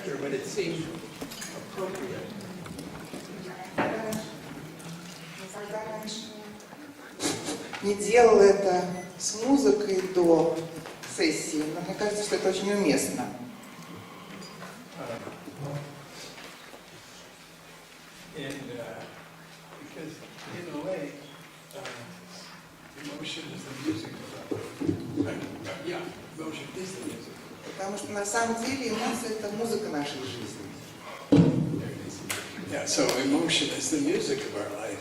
structure, but it seemed appropriate. Не делал это с музыкой до сессии, но мне кажется, что это очень уместно. Because in a way, emotion is the music of our life. Yeah, emotion is the music. Потому что на самом деле эмоции — это музыка нашей жизни. Yeah, so emotion is the music of our life,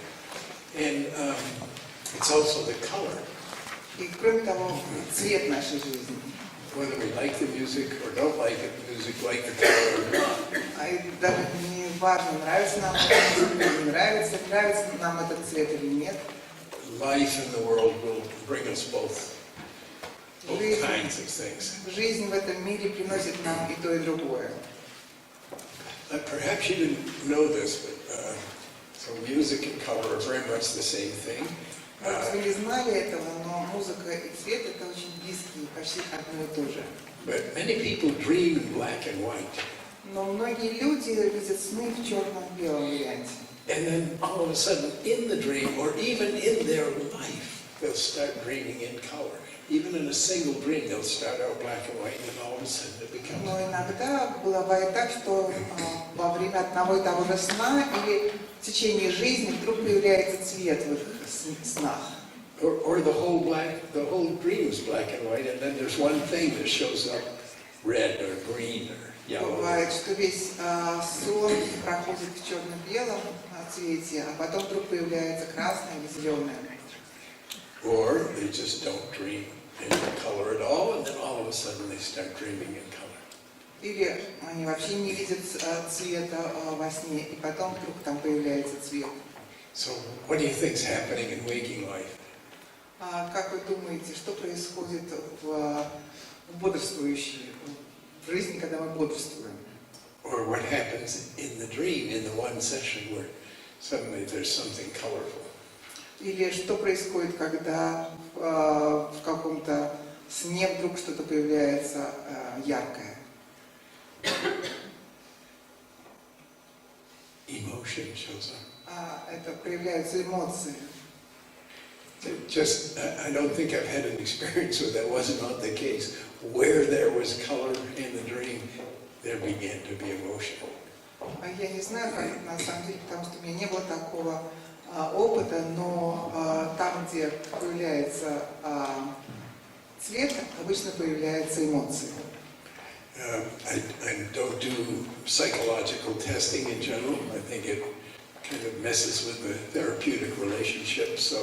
and it's also the color. И кроме того, цвет нашей жизни. Whether we like the music or don't like the music, like the color or not. А даже не важно, нравится нам эта музыка, не нравится, нравится нам этот цвет или нет. Life in the world will bring us both kinds of things. Жизнь в этом мире приносит нам и то, и другое. Perhaps you didn't know this, but so music and color are very much the same thing. Может, вы не знали этого, но музыка и цвет — это очень близкие, почти одно и то же. But many people dream in black and white. Но многие люди видят сны в черно-белом варианте. And then all of a sudden, in the dream, or even in their life, they'll start dreaming in color. Even in a single dream, they'll start out black and white, and then all of a sudden it becomes... Но иногда бывает так, что во время одного и того же сна или в течение жизни вдруг появляется цвет в их снах. Or the whole dream is black and white, and then there's one thing that shows up red or green or yellow. Бывает, что весь сон проходит в черно-белом цвете, а потом вдруг появляется красное или зеленое. Or they just don't dream in color at all, and then all of a sudden they start dreaming in color. Или они вообще не видят цвета во сне, и потом вдруг там появляется цвет. So what do you think is happening in waking life? Как вы думаете, что происходит в бодрствующей, в жизни, когда мы бодрствуем? Or what happens in the dream, in the one session where suddenly there's something colorful? Или что происходит, когда в каком-то сне вдруг что-то появляется яркое? Emotion shows up. Это проявляются эмоции. Just, I don't think I've had an experience where that was not the case. Where there was color in the dream, there began to be emotion. Я не знаю, как это на самом деле, потому что у меня не было такого опыта, но там, где появляется цвет, обычно появляются эмоции. I don't do psychological testing in general. I think it kind of messes with the therapeutic relationship. So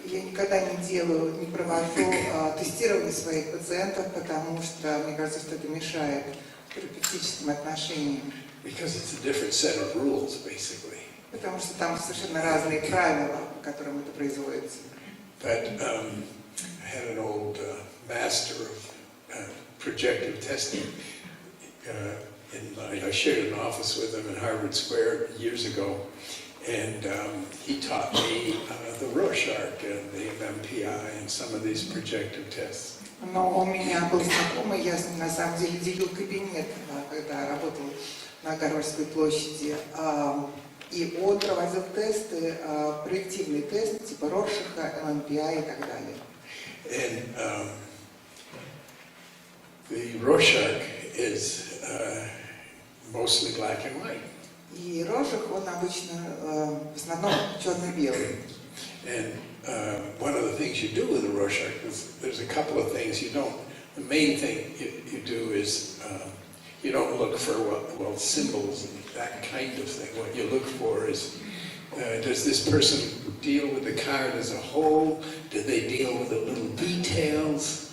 Я никогда не провожу тестирование своих пациентов, потому что мне кажется, что это мешает терапевтическим отношениям. Because it's a different set of rules, basically. Потому что там совершенно разные правила, по которым это производится. But I had an old master of projective testing. I shared an office with him in Harvard Square years ago, and he taught me the Rorschach and the MMPI and some of these projective tests. Но у меня был знакомый, я с ним на самом деле делил кабинет, когда работал на Гарвардской площади, и он проводил тесты, проективные тесты типа Роршаха, MMPI и так далее. And the Rorschach is mostly black and white. И Роршах, он обычно в основном черно-белый. And one of the things you do with the Rorschach is there's a couple of things you don't. The main thing you do is you don't look for symbols and that kind of thing. What you look for is does this person deal with the card as a whole? Do they deal with the little details?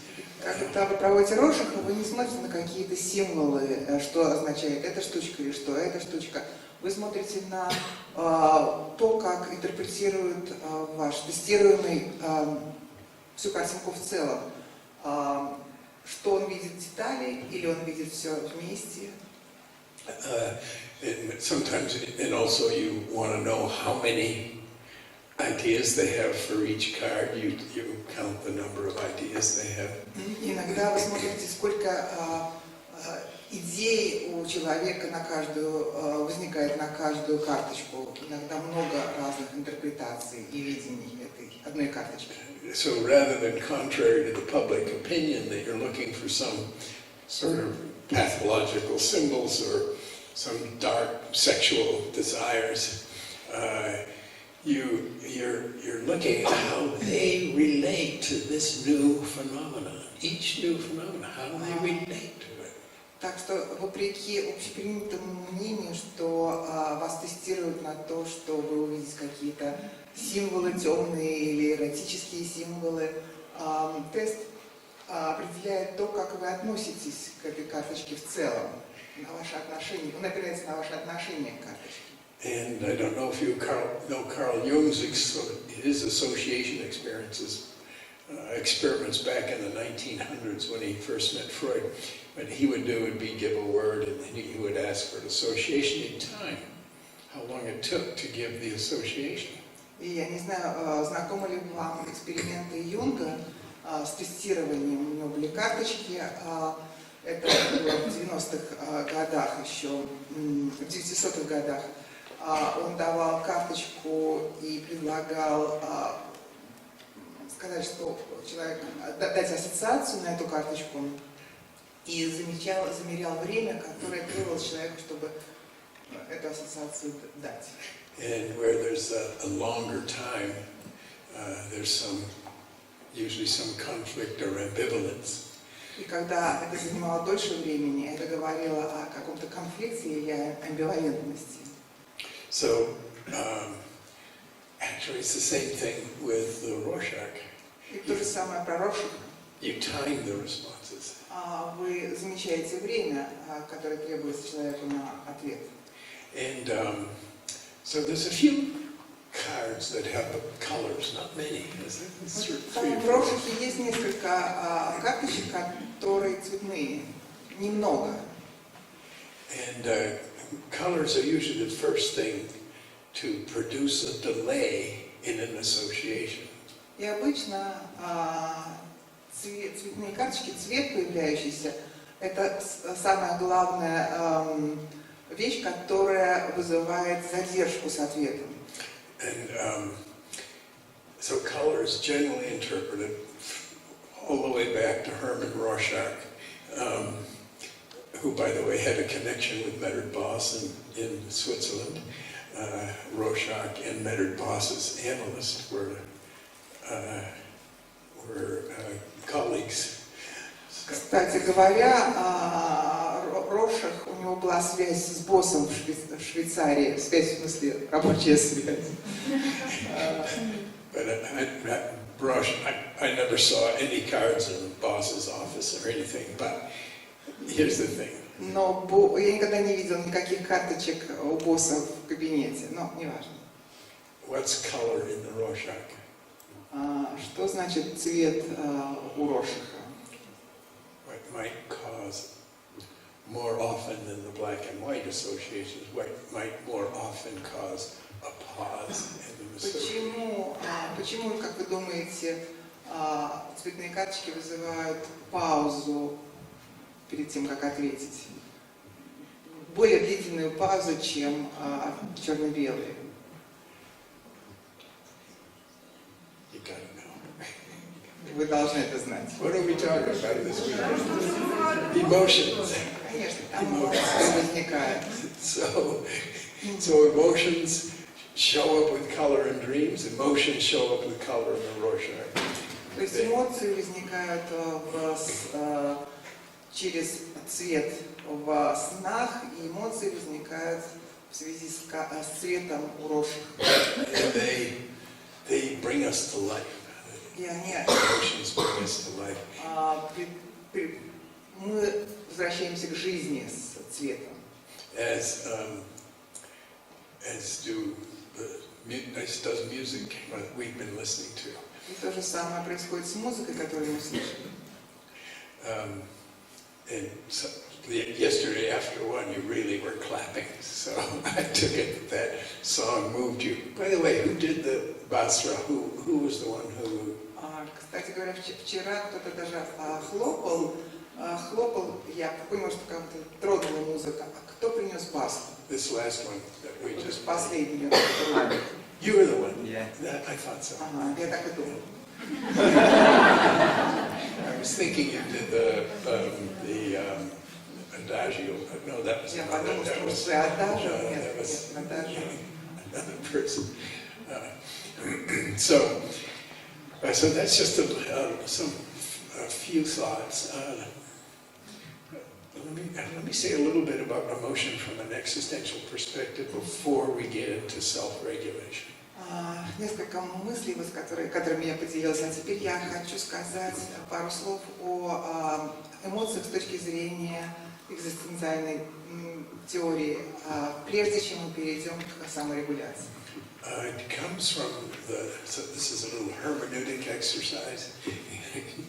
Когда вы проводите Роршаха, вы не смотрите на какие-то символы, что означает эта штучка или что эта штучка. Вы смотрите на то, как интерпретирует ваш тестируемый всю картинку в целом. Что он видит детали или он видит все вместе. Sometimes, and also you want to know how many ideas they have for each card. You count the number of ideas they have. Иногда вы смотрите, сколько идей у человека возникает на каждую карточку. Иногда много разных интерпретаций и видений этой одной карточки. So rather than contrary to the public opinion that you're looking for some sort of pathological symbols or some dark sexual desires, you're looking at how they relate to this new phenomenon. Each new phenomenon, how do they relate to it? Так что, вопреки общепринятому мнению, что вас тестируют на то, что вы увидите какие-то символы темные или эротические символы, тест определяет то, как вы относитесь к этой карточке в целом, на ваши отношения, он опирается на ваши отношения к карточке. And I don't know if you know Carl Jung's his association experiments back in the 1900s when he first met Freud. What he would do would be give a word and then he would ask for an association in time, how long it took to give the association. И я не знаю, знакомы ли вам эксперименты Юнга с тестированием. У него были карточки, это было в 90-х годах еще, в 900-х годах. Он давал карточку и предлагал сказать, что человек, дать ассоциацию на эту карточку, и замерял время, которое требовалось человеку, чтобы эту ассоциацию дать. And where there's a longer time, there's usually some conflict or ambivalence. И когда это занимало дольше времени, это говорило о каком-то конфликте или амбивалентности. So, actually, it's the same thing with the Rorschach. И то же самое про Роршаха. You time the responses. Вы замечаете время, которое требуется человеку на ответ. And so there's a few cards that have colors, not many. В Роршахе есть несколько карточек, которые цветные, немного. And colors are usually the first thing to produce a delay in an association. И обычно цветные карточки, цвет появляющийся, это самая главная вещь, которая вызывает задержку с ответом. And so color is generally interpreted all the way back to Hermann Rorschach, who, by the way, had a connection with Medard Boss in Switzerland. Rorschach and Medard Boss's analyst were colleagues. Кстати говоря, Роршах, у него была связь с боссом в Швейцарии, связь в смысле рабочая связь. But I never saw any cards in the boss's office or anything, but here's the thing. Но я никогда не видел никаких карточек у босса в кабинете, но неважно. What's color in the Rorschach? Что значит цвет у Роршаха? What might cause more often than the black and white associations, what might more often cause a pause in the association. Почему, как вы думаете, цветные карточки вызывают паузу перед тем, как ответить? Более длительную паузу, чем черно-белые. Вы должны это знать. What are we talking about this week? Emotions. Конечно, там эмоции возникают. So emotions show up with color in dreams. Emotions show up with color in the Rorschach. То есть эмоции возникают через цвет в снах, и эмоции возникают в связи с цветом у Роршаха. And they bring us to life. И они, Emotions bring us to life. мы возвращаемся к жизни с цветом. As does music, what we've been listening to. И то же самое происходит с музыкой, которую мы слышим. And so, yesterday after one, you really were clapping. So I took it that song moved you. By the way, who did the Basra? Who was the one who? Кстати говоря, вчера кто-то даже хлопал, хлопал, я поняла, что как-то тронула музыка. А кто принес бас? This last one that we just. Последний. You were the one. Yeah. I thought so. Ага, я так и думала. I was thinking you did the adagio. No, that was Я another. подумала, That что was вы адажио, that нет, was нет, адажио. another person. So that's just a few thoughts. Let me say a little bit about emotion from an existential perspective before we get into self-regulation. Несколько мыслей, которыми я поделилась, а теперь я хочу сказать пару слов о эмоциях с точки зрения экзистенциальной теории, прежде чем мы перейдем к саморегуляции. It comes from so this is a little hermeneutic exercise.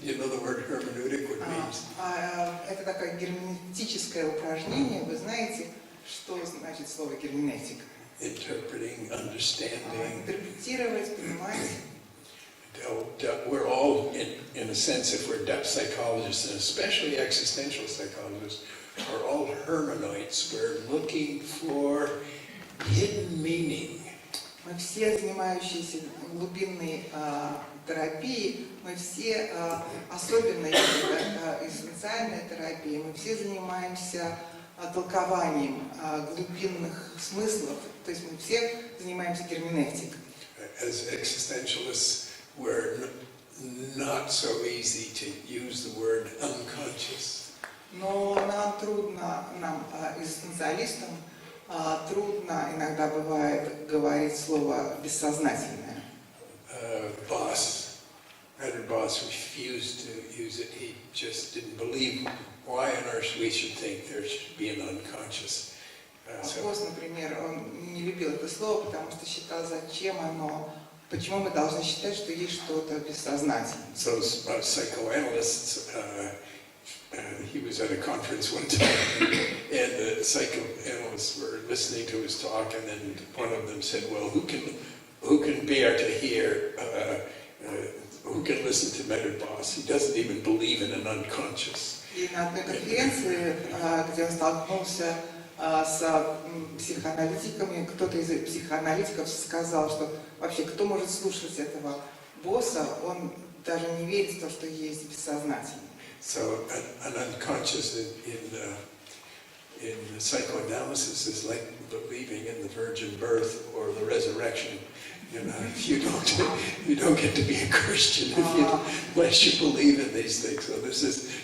You know the word hermeneutic, what it means? Это такое герменевтическое упражнение. Вы знаете, что значит слово герменевтика? Interpreting, understanding. Интерпретировать, понимать. We're all, in a sense, if we're depth psychologists, and especially existential psychologists, are all hermeneutes. We're looking for hidden meaning. Мы все, занимающиеся глубинной терапией, мы все, особенно экзистенциальной терапией, мы все занимаемся толкованием глубинных смыслов, то есть мы все занимаемся герменевтикой. As existentialists, we're not so easy to use the word unconscious. Но нам трудно, экзистенциалистам, трудно иногда бывает говорить слово бессознательное. Edward Boss refused to use it. He just didn't believe why on earth we should think there should be an unconscious. Босс, например, он не любил это слово, потому что считал, зачем оно, почему мы должны считать, что есть что-то бессознательное. So psychoanalysts, he was at a conference one time, and the psychoanalysts were listening to his talk, and then one of them said, "Well, who can bear to hear? Who can listen to Edward Boss? He doesn't even believe in an unconscious." И на одной конференции, где он столкнулся с психоаналитиками, кто-то из психоаналитиков сказал, что вообще кто может слушать этого босса, он даже не верит в то, что есть бессознательное. So an unconscious in psychoanalysis is like believing in the virgin birth or the resurrection. You know, if you don't get to be a Christian unless you believe in these things. So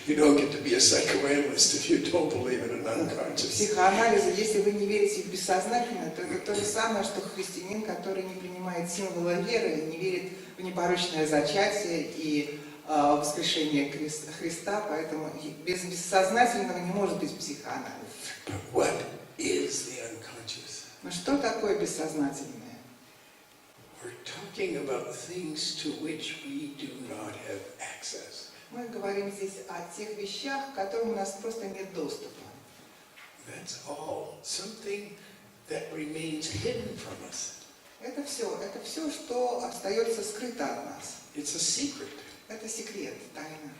you don't get to be a psychoanalyst if you don't believe in an unconscious. Психоанализа, если вы не верите в бессознательное, то это то же самое, что христианин, который не принимает символа веры, не верит в непорочное зачатие и воскрешение Христа, поэтому без бессознательного не может быть психоанализ. But what is the unconscious? Но что такое бессознательное? We're talking about things to which we do not have access. Мы говорим здесь о тех вещах, к которым у нас просто нет доступа. That's all. Something that remains hidden from us. Это все, что остается скрыто от нас. It's a secret. Это секрет, тайна.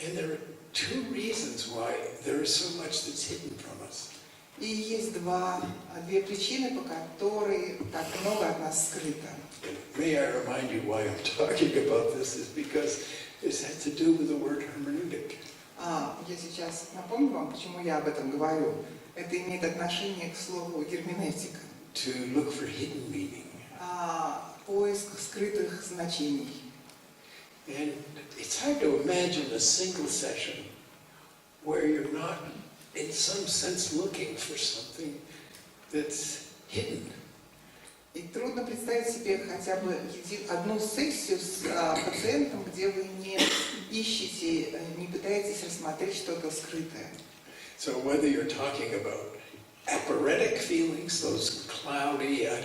And there are two reasons why there is so much that's hidden from us. И есть две причины, по которой так много от нас скрыто. May I remind you why I'm talking about this is because this has to do with the word hermeneutic. Я сейчас напомню вам, почему я об этом говорю. Это имеет отношение к слову герменевтика. To look for hidden meaning. Поиск скрытых значений. And it's hard to imagine a single session where you're not, in some sense, looking for something that's hidden. И трудно представить себе хотя бы одну сессию с пациентом, где вы не ищете, не пытаетесь рассмотреть что-то скрытое. So whether you're talking about apparatic feelings, those cloudy, I'm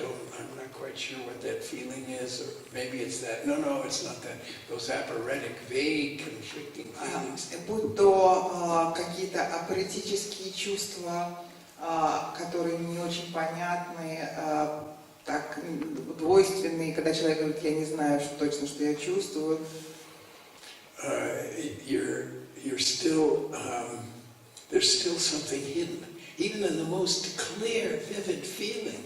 not quite sure what that feeling is, or maybe it's that. No, it's not that. Those apparatic, vague, conflicting feelings. Будь то какие-то апаратические чувства, которые не очень понятны, так двойственные, когда человек говорит, я не знаю точно, что я чувствую. you're still, there's still something hidden, even in the most clear, vivid feeling.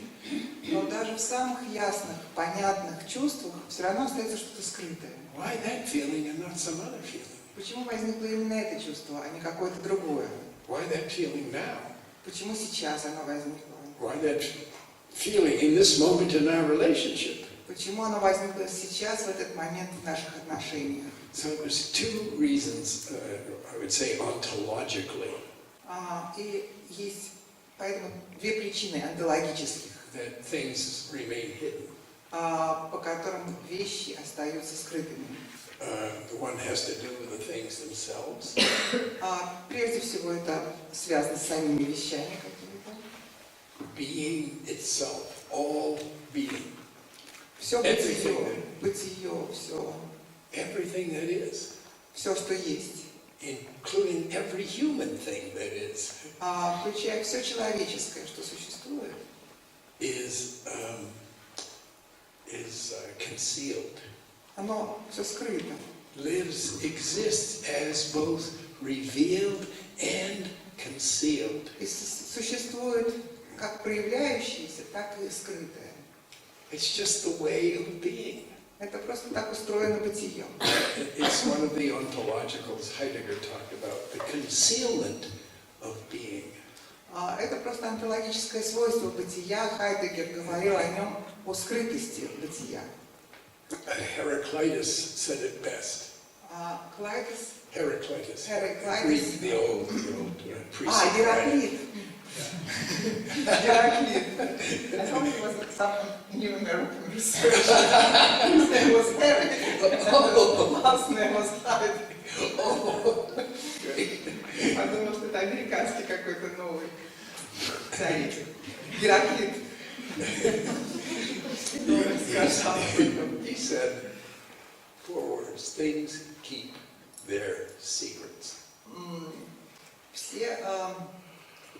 Но даже в самых ясных, понятных чувствах все равно остается что-то скрытое. Why that feeling and not some other feeling? Почему возникло именно это чувство, а не какое-то другое? Why that feeling now? Почему сейчас оно возникло? Why that feeling in this moment in our relationship? Почему оно возникло сейчас, в этот момент в наших отношениях? So there's two reasons, I would say ontologically, И есть поэтому две причины онтологических, that things remain hidden. по которым вещи остаются скрытыми. One has to do with the things themselves. Прежде всего это связано с самими вещами какими-то. Being itself, all being. Все бытие, все. Everything that is. Все, что есть. Including every human thing that is. Включая все человеческое, что существует. Is concealed. Оно все скрыто. Lives, exists as both revealed and concealed. И существует как проявляющееся, так и скрытое. It's just the way of being. Это просто так устроено бытие. It's one of the ontologicals Heidegger talked about, the concealment of being. Это просто онтологическое свойство бытия. Хайдеггер говорил о нем, о скрытости бытия. Heraclitus said it best. Heraclitus. Heraclitus. The old priest. Гераклит. Гераклит. I thought it was some new American research. His name was Eric. Last name was Hyde. Подумал, что это американский какой-то новый царь. Гераклит. He said 4 words: things keep their secrets. Все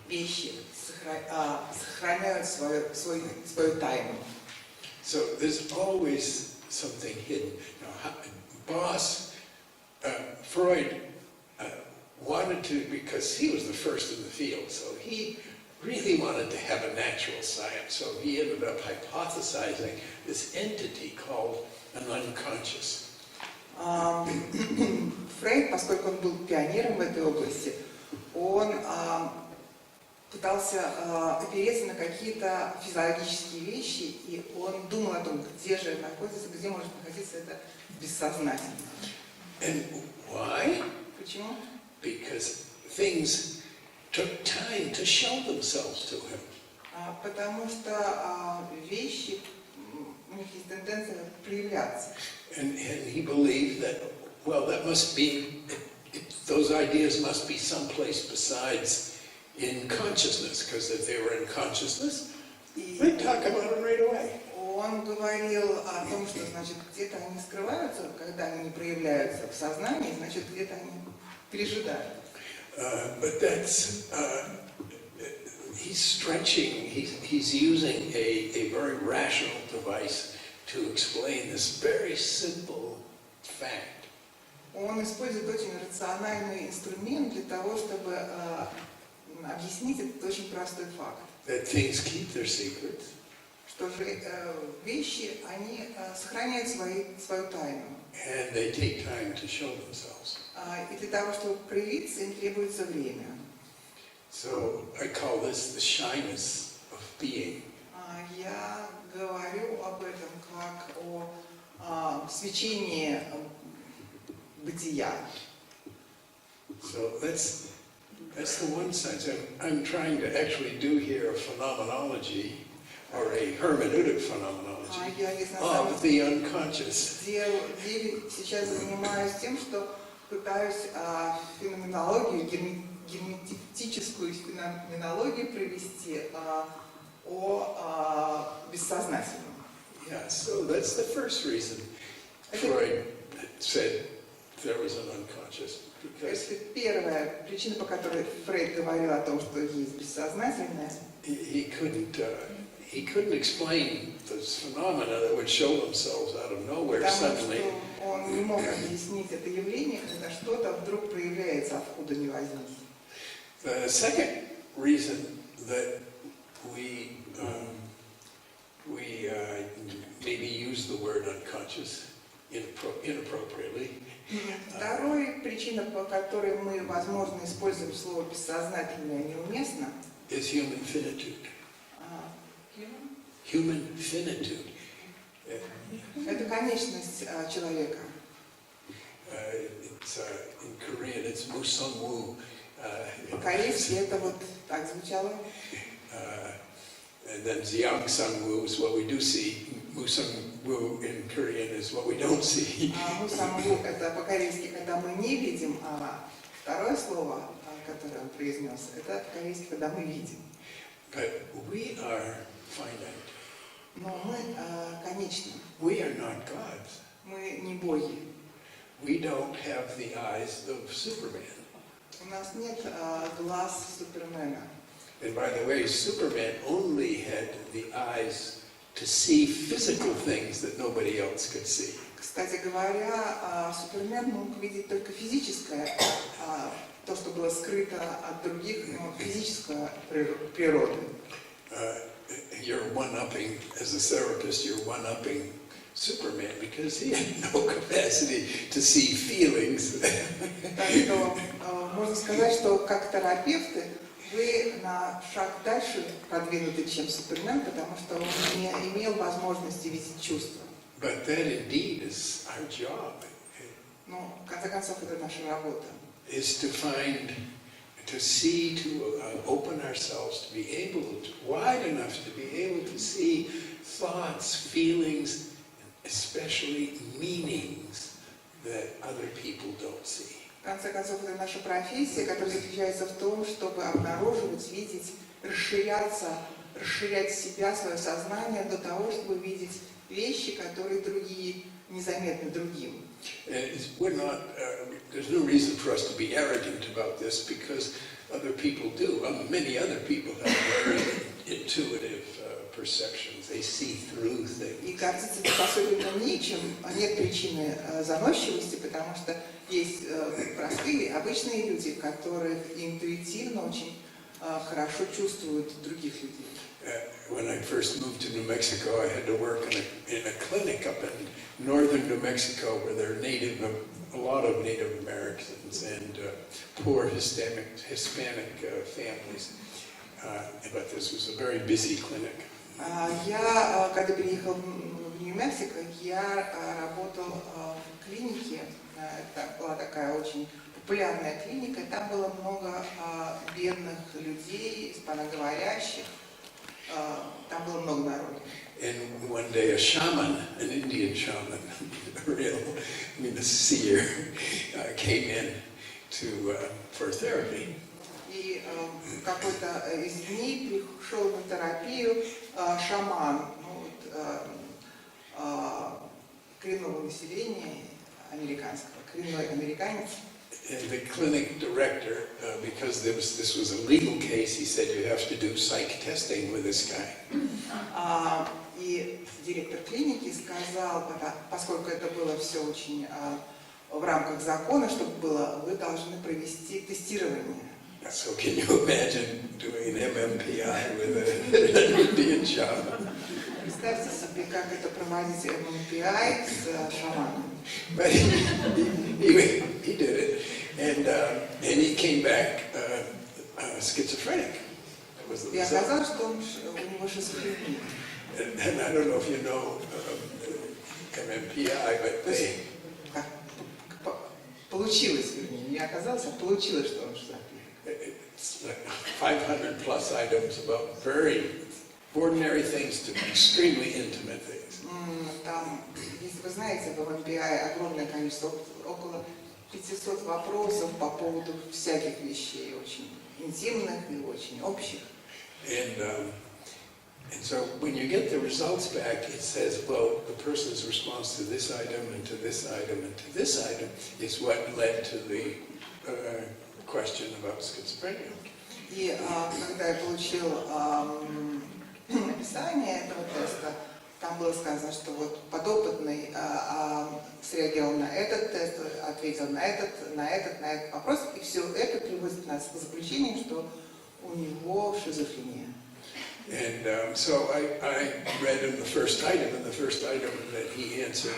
вещи сохраняют свою тайну. So there's always something hidden. Freud wanted to, because he was the first in the field, so he really wanted to have a natural science. So he ended up hypothesizing this entity called an unconscious. Фрейд, поскольку он был пионером в этой области, он пытался опереться на какие-то физиологические вещи, и он думал о том, где же находится, где может находиться это бессознательно. And why? Почему? Because things took time to show themselves to him. Потому что вещи, у них есть тенденция проявляться. And he believed that, well, that must be, those ideas must be someplace besides in consciousness, because if they were in consciousness, we'd talk about them right away. Он говорил о том, что, значит, где-то они скрываются, когда они не проявляются в сознании, значит, где-то они пережидают. But that's, he's stretching, he's using a very rational device to explain this very simple fact. Он использует очень рациональный инструмент для того, чтобы объяснить этот очень простой факт. That things keep their secrets. Что же вещи, они сохраняют свою тайну. And they take time to show themselves. И для того, чтобы проявиться, им требуется время. So I call this the shyness of being. Я говорю об этом как о свечении бытия. So that's the one side. I'm trying to actually do here a phenomenology or a hermeneutic phenomenology of the unconscious. Сейчас занимаюсь тем, что пытаюсь феноменологию, герметическую феноменологию провести о бессознательном. Yeah, so that's the first reason Freud said there was an unconscious. Because Это первая причина, по которой Фрейд говорил о том, что есть бессознательное. he couldn't explain those phenomena that would show themselves out of nowhere Потому suddenly. что он не мог объяснить это явление, когда что-то вдруг проявляется, откуда ни возьмись. The second reason that we maybe use the word unconscious inappropriately. Вторая причина, по которой мы, возможно, используем слово бессознательное неуместно, Is human finitude. Human finitude. это конечность человека. It's in Korean. It's musangwoo. По-корейски это вот так звучало. And then Jiangsangwoo is what we do see. Musangwoo in Korean is what we don't see. Мусангу это по-корейски, когда мы не видим, а второе слово, которое он произнес, это по-корейски, когда мы видим. But we are finite. Но мы конечны. We are not gods. Мы не боги. We don't have the eyes of Superman. У нас нет глаз Супермена. And by the way, Superman only had the eyes to see physical things that nobody else could see. Кстати говоря, Супермен мог видеть только физическое, то, что было скрыто от других, физической природы. You're one-upping, as a therapist, you're one-upping Superman because he had no capacity to see feelings. Так что можно сказать, что как терапевты вы на шаг дальше продвинуты, чем Супермен, потому что он не имел возможности видеть чувства. But that indeed is our job. Но, в конце концов, это наша работа. Is to find, to see, to open ourselves, to be able, wide enough to be able to see thoughts, feelings, especially meanings that other people don't see. В конце концов, это наша профессия, которая заключается в том, чтобы обнаруживать, видеть, расширяться, расширять себя, свое сознание до того, чтобы видеть вещи, которые другие незаметны другим. We're not, there's no reason for us to be arrogant about this because other people do. Many other people have very intuitive perceptions. They see through things. И гордиться особенно нечем, нет причины заносчивости, потому что есть простые, обычные люди, которые интуитивно очень хорошо чувствуют других людей. When I first moved to New Mexico, I had to work in a clinic up in northern New Mexico where there are a lot of Native Americans and poor Hispanic families. But this was a very busy clinic. Я, когда переехал в Нью-Мексико, я работал в клинике. Это была такая очень популярная клиника. Там было много бедных людей, испаноговорящих. Там было много народу. And one day a shaman, an Indian shaman, a seer, came in for therapy. И какой-то из дней пришел на терапию шаман, коренного населения американского, коренной американец. And the clinic director, because this was a legal case, he said you have to do psych testing with this guy. И директор клиники сказал, поскольку это было все очень в рамках закона, чтобы было, вы должны провести тестирование. So can you imagine doing an MMPI with an Indian shaman? Представьте себе, как это проводить MMPI с шаманом. But he did it, and he came back schizophrenic. That was the И result. оказалось, что у него шизофрения. And I don't know if you know MMPI, but they... Получилось, вернее, не оказалось, а получилось, что он шизофреник. It's like 500 plus items about very ordinary things to extremely intimate things. Там, если вы знаете, в MMPI огромное количество, около 500 вопросов по поводу всяких вещей, очень интимных и очень общих. And And so when you get the results back, it says, well, the person's response to this item and to this item and to this item is what led to the question about schizophrenia. И когда я получил описание этого теста, там было сказано, что вот подопытный среагировал на этот тест, ответил на этот вопрос, и все это приводит нас к заключению, что у него шизофрения. And so I read in the first item, that he answered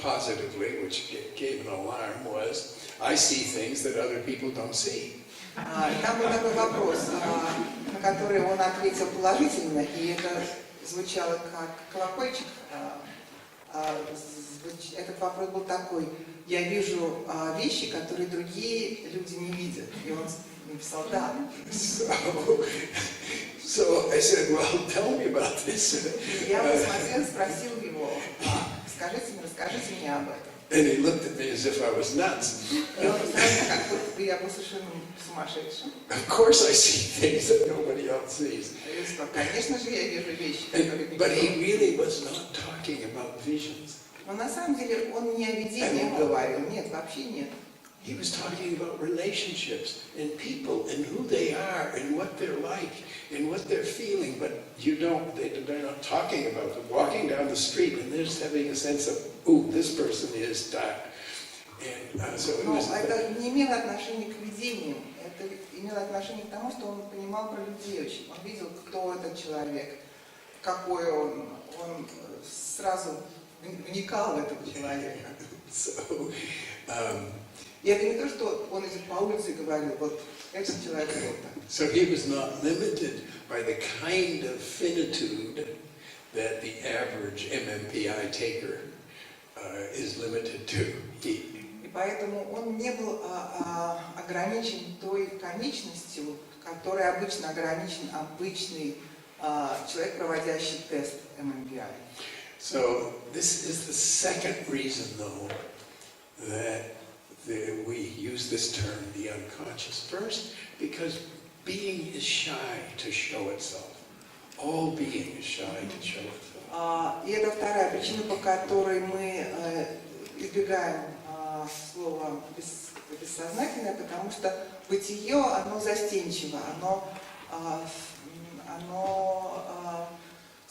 positively, which gave an alarm, was, I see things that other people don't see. Там был такой вопрос, на который он ответил положительно, и это звучало как колокольчик. Этот вопрос был такой: я вижу вещи, которые другие люди не видят. И он написал «да». So I said, well, tell me about this. Я посмотрел, спросил его, расскажите мне об этом. And he looked at me as if I was nuts. И он посмотрел, как будто я был совершенно сумасшедшим. Of course I see things that nobody else sees. Я сказал, конечно же, я вижу вещи, которые никто But не he видит. really was not talking about visions. Но на самом деле он не о видениях говорил, нет, вообще нет. He was talking about relationships and people and who they are and what they're like and what they're feeling. But they're not talking about them. Walking down the street and they're just having a sense of, ooh, this person is dark. And so it was. Но это не имело отношения к видениям, это имело отношение к тому, что он понимал про людей очень. Он видел, кто этот человек, какой он сразу вникал в этого человека. И это не то, что он идет по улице и говорил, вот этот человек это. So he was not limited by the kind of finitude that the average MMPI taker is limited to. И поэтому он не был ограничен той конечностью, которой обычно ограничен обычный человек, проводящий тест MMPI. So this is the second reason, though, that we use this term, the unconscious. First, because being is shy to show itself. All being is shy to show itself. И это вторая причина, по которой мы избегаем слова бессознательное, потому что бытие, оно застенчиво, оно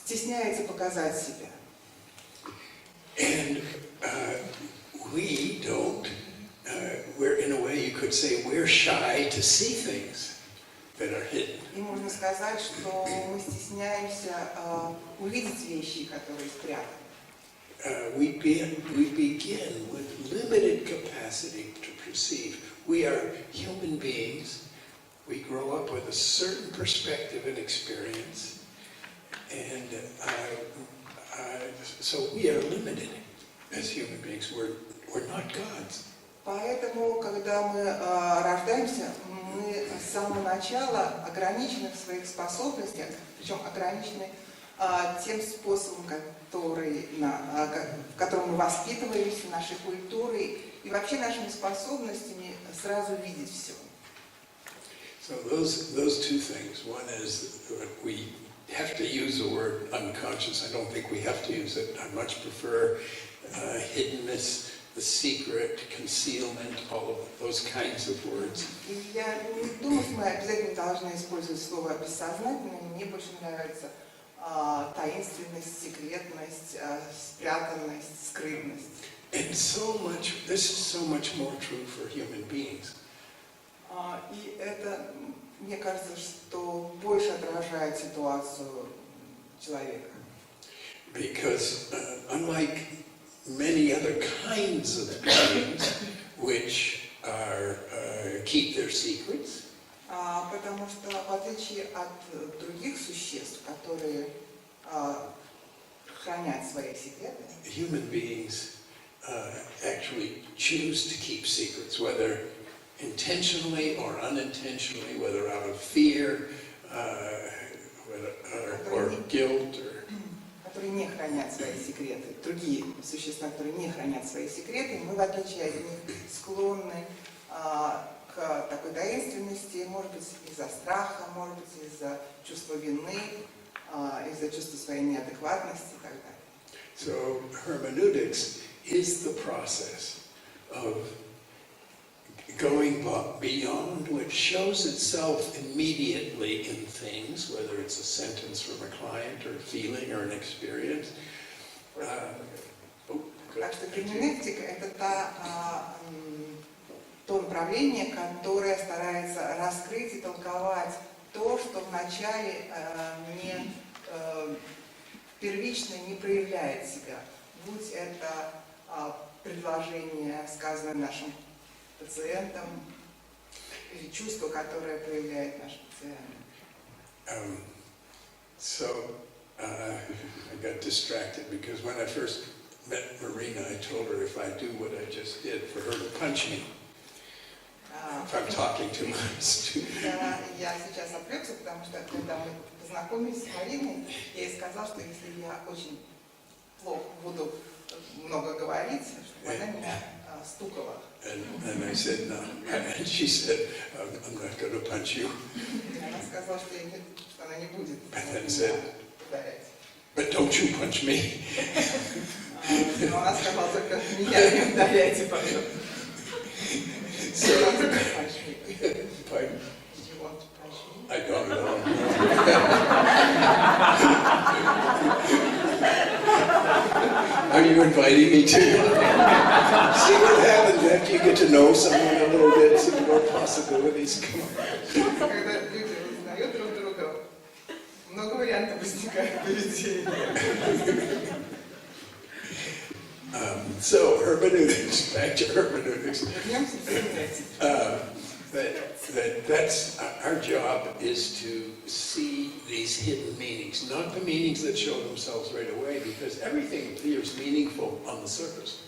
стесняется показать себя. And we don't, we're in a way you could say we're shy to see things that are hidden. И можно сказать, что мы стесняемся увидеть вещи, которые спрятаны. We begin with limited capacity to perceive. We are human beings. We grow up with a certain perspective and experience. And so we are limited as human beings. We're not gods. Поэтому, когда мы рождаемся, мы с самого начала ограничены в своих способностях, причем ограничены тем способом, в котором мы воспитываемся, нашей культурой и вообще нашими способностями сразу видеть все. So those two things. One is we have to use the word unconscious. I don't think we have to use it. I much prefer hiddenness, the secret, concealment, all of those kinds of words. И я не думаю, что мы обязательно должны использовать слово бессознательное. Мне больше нравится таинственность, секретность, спрятанность, скрытность. And this is so much more true for human beings. И это, мне кажется, что больше отражает ситуацию человека. Because unlike many other kinds of beings which keep their secrets, Потому что, в отличие от других существ, которые хранят свои секреты, human beings actually choose to keep secrets, whether intentionally or unintentionally, whether out of fear or guilt. Которые не хранят свои секреты. Другие существа, которые не хранят свои секреты, мы, в отличие от них, склонны к такой таинственности, может быть, из-за страха, может быть, из-за чувства вины, из-за чувства своей неадекватности и так далее. So hermeneutics is the process of going beyond what shows itself immediately in things, whether it's a sentence from a client or a feeling or an experience. Так что герменевтика — это то направление, которое старается раскрыть и толковать то, что вначале первично не проявляет себя. Будь это предложение, сказанное нашим пациентам, или чувство, которое проявляет наш пациент. I got distracted because when I first met Marina, I told her if I do what I just did, for her to punch me. If I'm talking too much. Я сейчас отвлекся, потому что когда мы познакомились с Мариной, я ей сказал, что если я очень плохо буду много говорить, чтобы она меня стукала. And I said no. And she said, I'm not going to punch you. Она сказала, что она не будет ударять. But don't you punch me. Но она сказала только меня не ударяйте, пожалуйста. Pardon? Did you want to punch me? I don't know. Are you inviting me to? See what happens after you get to know someone a little bit, see more possibilities come on. Когда люди узнают друг друга, много вариантов возникает поведения. So hermeneutics, back to hermeneutics. That's our job is to see these hidden meanings, not the meanings that show themselves right away, because everything appears meaningful on the surface.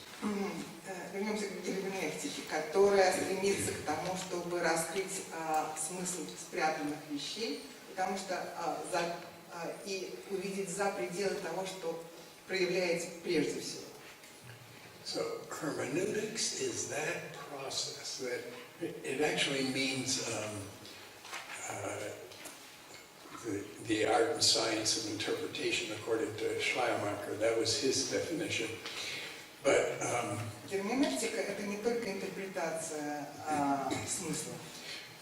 Вернемся к герменевтике, которая стремится к тому, чтобы раскрыть смысл спрятанных вещей, потому что и увидеть за пределы того, что проявляется прежде всего. So hermeneutics is that process that it actually means the art and science of interpretation, according to Schleiermacher. That was his definition. But герменевтика — это не только интерпретация смысла.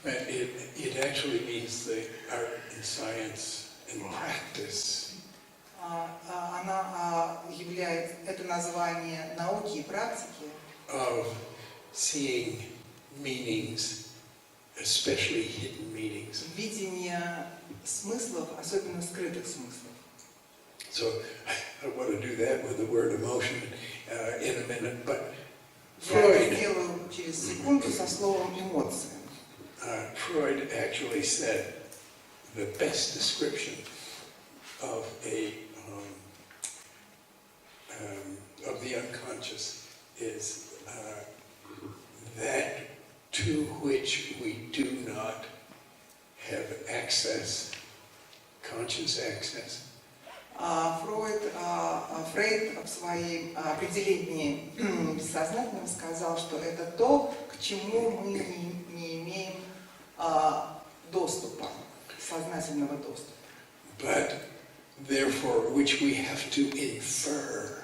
It actually means the art and science and practice. Она является, это название науки и практики, Of seeing meanings, especially hidden meanings. видение смыслов, особенно скрытых смыслов. So I want to do that with the word emotion in a minute, but Я это Freud, сделаю через секунду со словом эмоции. Freud actually said the best description of the unconscious is that to which we do not have access, conscious access. Фрейд в своем определении бессознательного сказал, что это то, к чему мы не имеем доступа, сознательного доступа. But therefore, which we have to infer.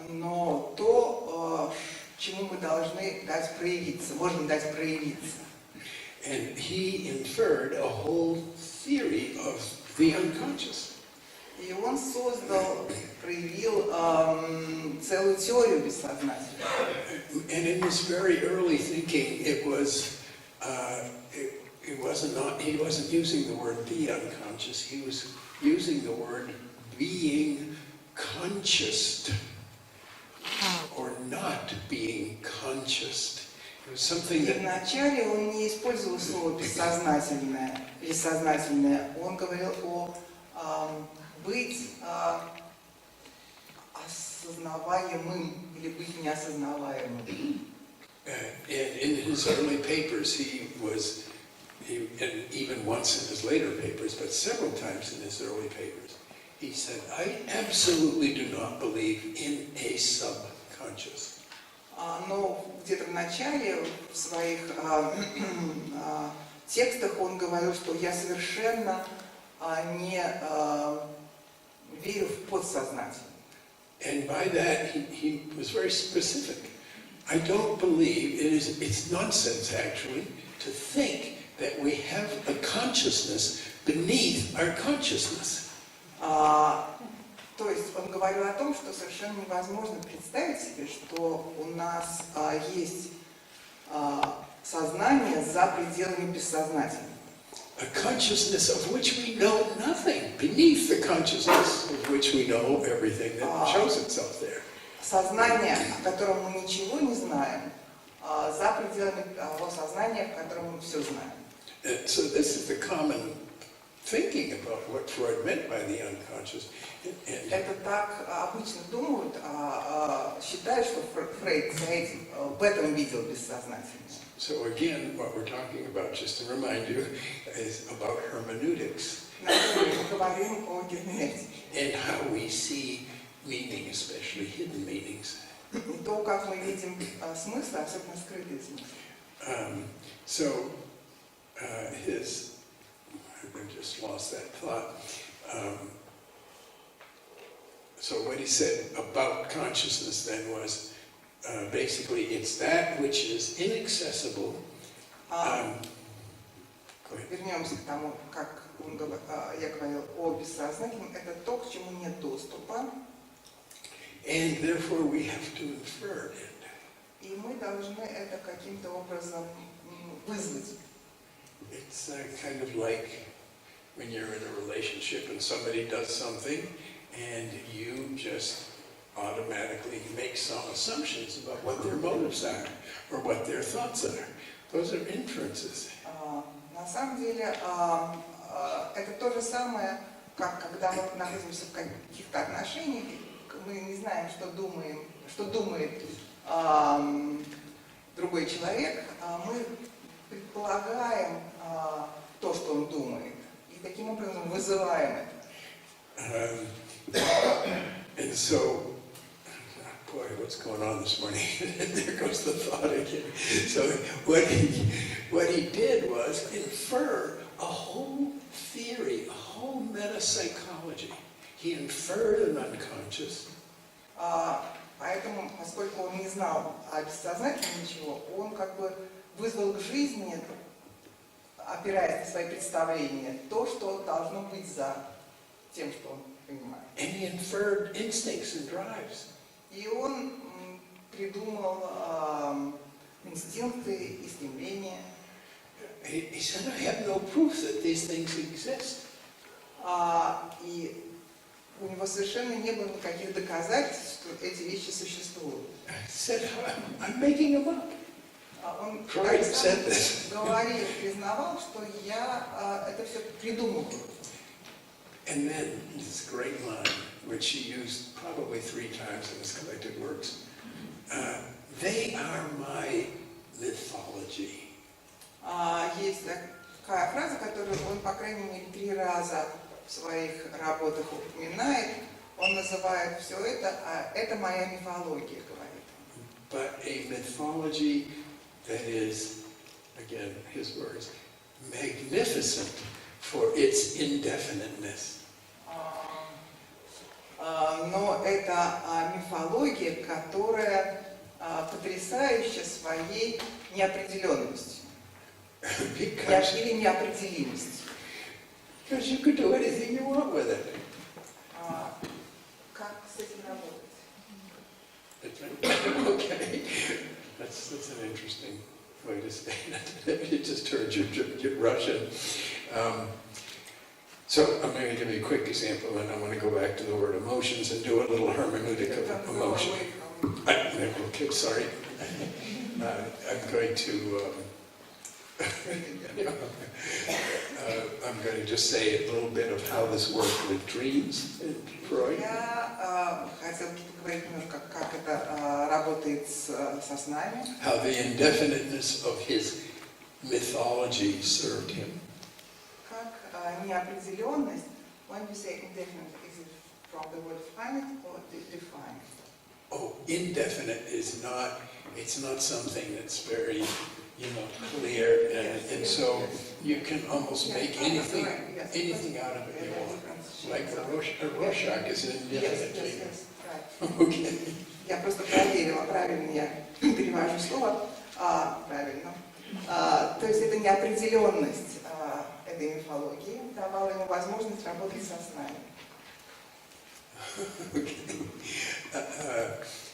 Но то, чему мы должны дать проявиться, можно дать проявиться. And he inferred a whole theory of the unconscious. И он создал, проявил целую теорию бессознательного. And in his very early thinking, he wasn't using the word the unconscious. He was using the word being conscious or not being conscious. It was something И that. вначале он не использовал слово бессознательное или сознательное. Он говорил о быть осознаваемым или быть неосознаваемым. In his early papers, and even once in his later papers, but several times in his early papers, he said, I absolutely do not believe in a subconscious. Но где-то в начале в своих текстах он говорил, что я совершенно не верю в подсознательное. And by that, he was very specific. I don't believe it's nonsense actually to think that we have a consciousness beneath our consciousness. То есть он говорил о том, что совершенно невозможно представить себе, что у нас есть сознание за пределами бессознательного. A consciousness of which we know nothing, beneath the consciousness of which we know everything that shows itself there. Сознание, о котором мы ничего не знаем, за пределами того сознания, в котором мы все знаем. So this is the common thinking about what Freud meant by the unconscious. Это так обычно думают, считают, что Фрейд в этом видел бессознательное. So again, what we're talking about, just to remind you, is about hermeneutics. Мы говорим о герменевтике. And how we see meaning, especially hidden meanings. И то, как мы видим смыслы, особенно скрытые смыслы. So I just lost that thought. So what he said about consciousness then was, basically, it's that which is inaccessible. Вернемся к тому, как я говорил о бессознательном. Это то, к чему нет доступа. And therefore we have to infer it. И мы должны это каким-то образом вызвать. It's kind of like when you're in a relationship and somebody does something and you just automatically make some assumptions about what their motives are or what their thoughts are. Those are inferences. На самом деле, это то же самое, как когда мы находимся в каких-то отношениях, мы не знаем, что думает другой человек, мы предполагаем то, что он думает, и таким образом вызываем это. And so, boy, what's going on this morning? There goes the thought again. So what he did was infer a whole theory, a whole metapsychology. He inferred an unconscious. Поэтому, поскольку он не знал о бессознательном ничего, он как бы вызвал к жизни, опираясь на свои представления, то, что должно быть за тем, что он понимает. And he inferred instincts and drives. И он придумал инстинкты и стремления. He said, I have no proof that these things exist. И у него совершенно не было никаких доказательств, что эти вещи существуют. He said, I'm making them up. Он Freud said this. говорил, признавал, что я это все придумываю. And then this great line, which he used probably 3 times in his collected works. They are my mythology. Есть такая фраза, которую он, по крайней мере, 3 раза в своих работах упоминает. Он называет все это, это моя мифология, говорит. But a mythology that is, again, his words, magnificent for its indefiniteness. Но это мифология, которая потрясающая своей неопределенностью. Или неопределимостью. Because you could do anything you want with it. Как с этим работать? Okay, that's an interesting way to say it. You just heard you get Russian. So I'm going to give you a quick example, and I want to go back to the word emotions and do a little hermeneutic of emotion. Okay, sorry. I'm going to. I'm going to just say a little bit of how this worked with dreams in Freud. Я хотела поговорить немножко, как это работает со снами. How the indefiniteness of his mythology served him. Как неопределенность, when you say indefinite, is it from the word finite or defined? Oh, indefinite is not, it's not something that's very clear, and so you can almost make anything out of it you want. Like a Rorschach is an indefinite figure. Okay. Я просто проверила, правильно я перевожу слово, правильно. То есть это неопределенность этой мифологии давала ему возможность работать со снами.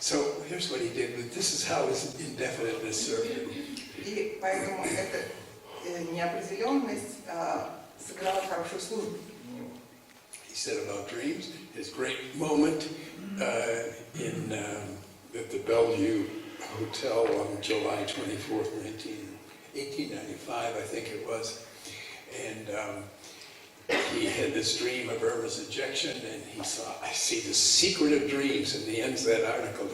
So here's what he did, but this is how his indefiniteness served him. И поэтому эта неопределенность сыграла хорошую службу. He said about dreams, his great moment at the Bellevue Hotel on July 24th, 1895, I think it was, and he had this dream of Irma's ejection, and he saw, I see the secret of dreams in the end of that article.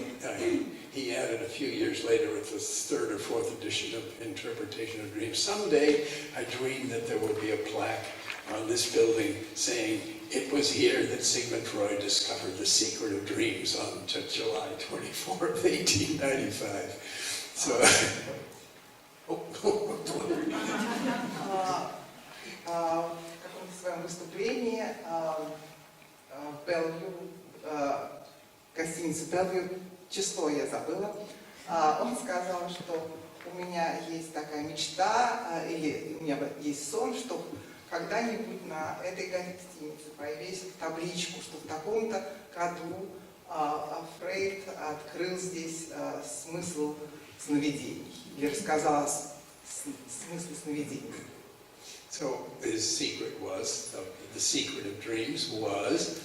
He added a few years later with the third or fourth edition of Interpretation of Dreams. Someday I dreamed that there will be a plaque on this building saying, it was here that Sigmund Freud discovered the secret of dreams on July 24th, 1895. So, в своем выступлении в Белвью, гостинице Белвью, число я забыла, он сказал, что у меня есть такая мечта, или у меня есть сон, что когда-нибудь на этой гостинице повесит табличку, что в таком-то году Фрейд открыл здесь смысл сновидений, или рассказал о смысле сновидений. So his secret was, the secret of dreams was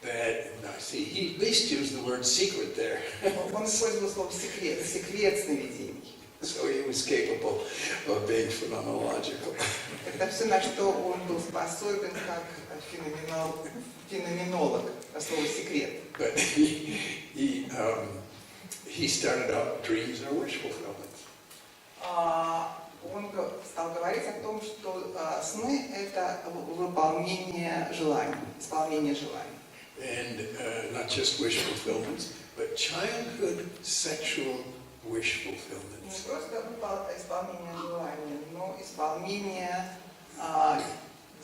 that, now see, he at least used the word secret there. Он использовал слово секрет, секрет сновидений. So he was capable of being phenomenological. Это все, на что он был способен как феноменолог, слово секрет. But he started out, dreams are wish fulfillment. Он стал говорить о том, что сны – это выполнение желаний, исполнение желаний. And not just wish fulfillment, but childhood sexual wish fulfillment. Не просто исполнение желаний, но исполнение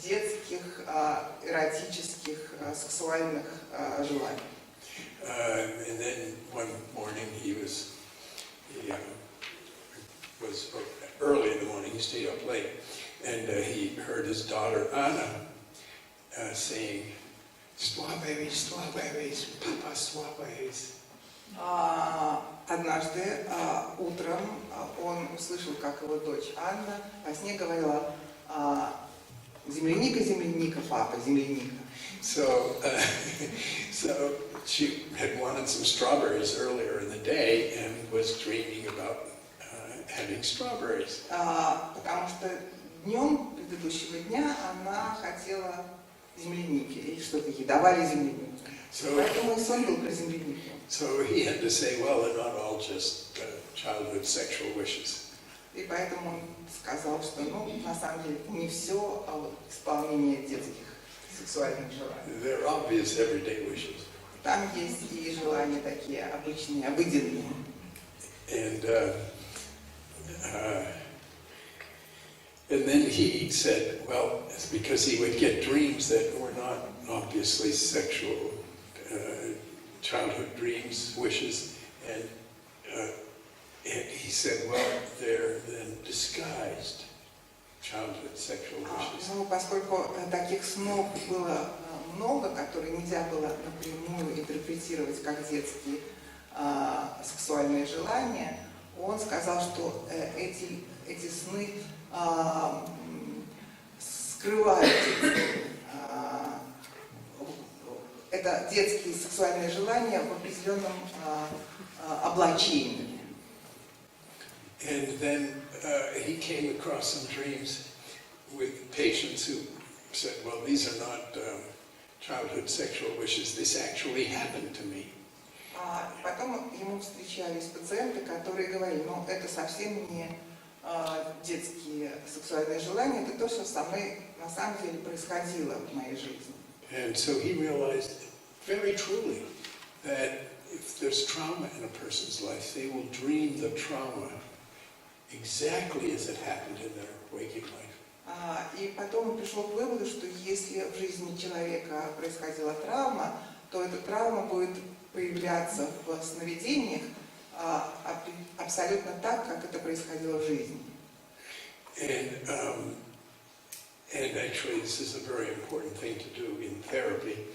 детских, эротических, сексуальных желаний. And then one morning he was early in the morning, he stayed up late, and he heard his daughter Anna saying, "Strawberries, strawberries, Papa, strawberries." Однажды утром он услышал, как его дочь Анна во сне говорила: "Земляника, земляника, папа, земляника." So she had wanted some strawberries earlier in the day and was dreaming about having strawberries. Потому что днем предыдущего дня она хотела земляники, или что-то ей давали землянику. Поэтому и сон был про землянику. So he had to say, well, they're not all just childhood sexual wishes. И поэтому он сказал, что, на самом деле, не все исполнение детских сексуальных желаний. They're obvious everyday wishes. Там есть и желания такие обычные, обыденные. And then he said, well, it's because he would get dreams that were not obviously sexual, childhood dreams, wishes, and he said, well, they're then disguised childhood sexual wishes. Поскольку таких снов было много, которые нельзя было напрямую интерпретировать как детские сексуальные желания, он сказал, что эти сны скрывают это детские сексуальные желания в определенном облачении. And then he came across some dreams with patients who said, well, these are not childhood sexual wishes, this actually happened to me. Потом ему встречались пациенты, которые говорили, это совсем не детские сексуальные желания, это то, что со мной на самом деле происходило в моей жизни. And so he realized very truly that if there's trauma in a person's life, they will dream the trauma exactly as it happened in their waking life. И потом он пришел к выводу, что если в жизни человека происходила травма, то эта травма будет появляться в сновидениях абсолютно так, как это происходило в жизни. And actually, this is a very important thing to do in therapy.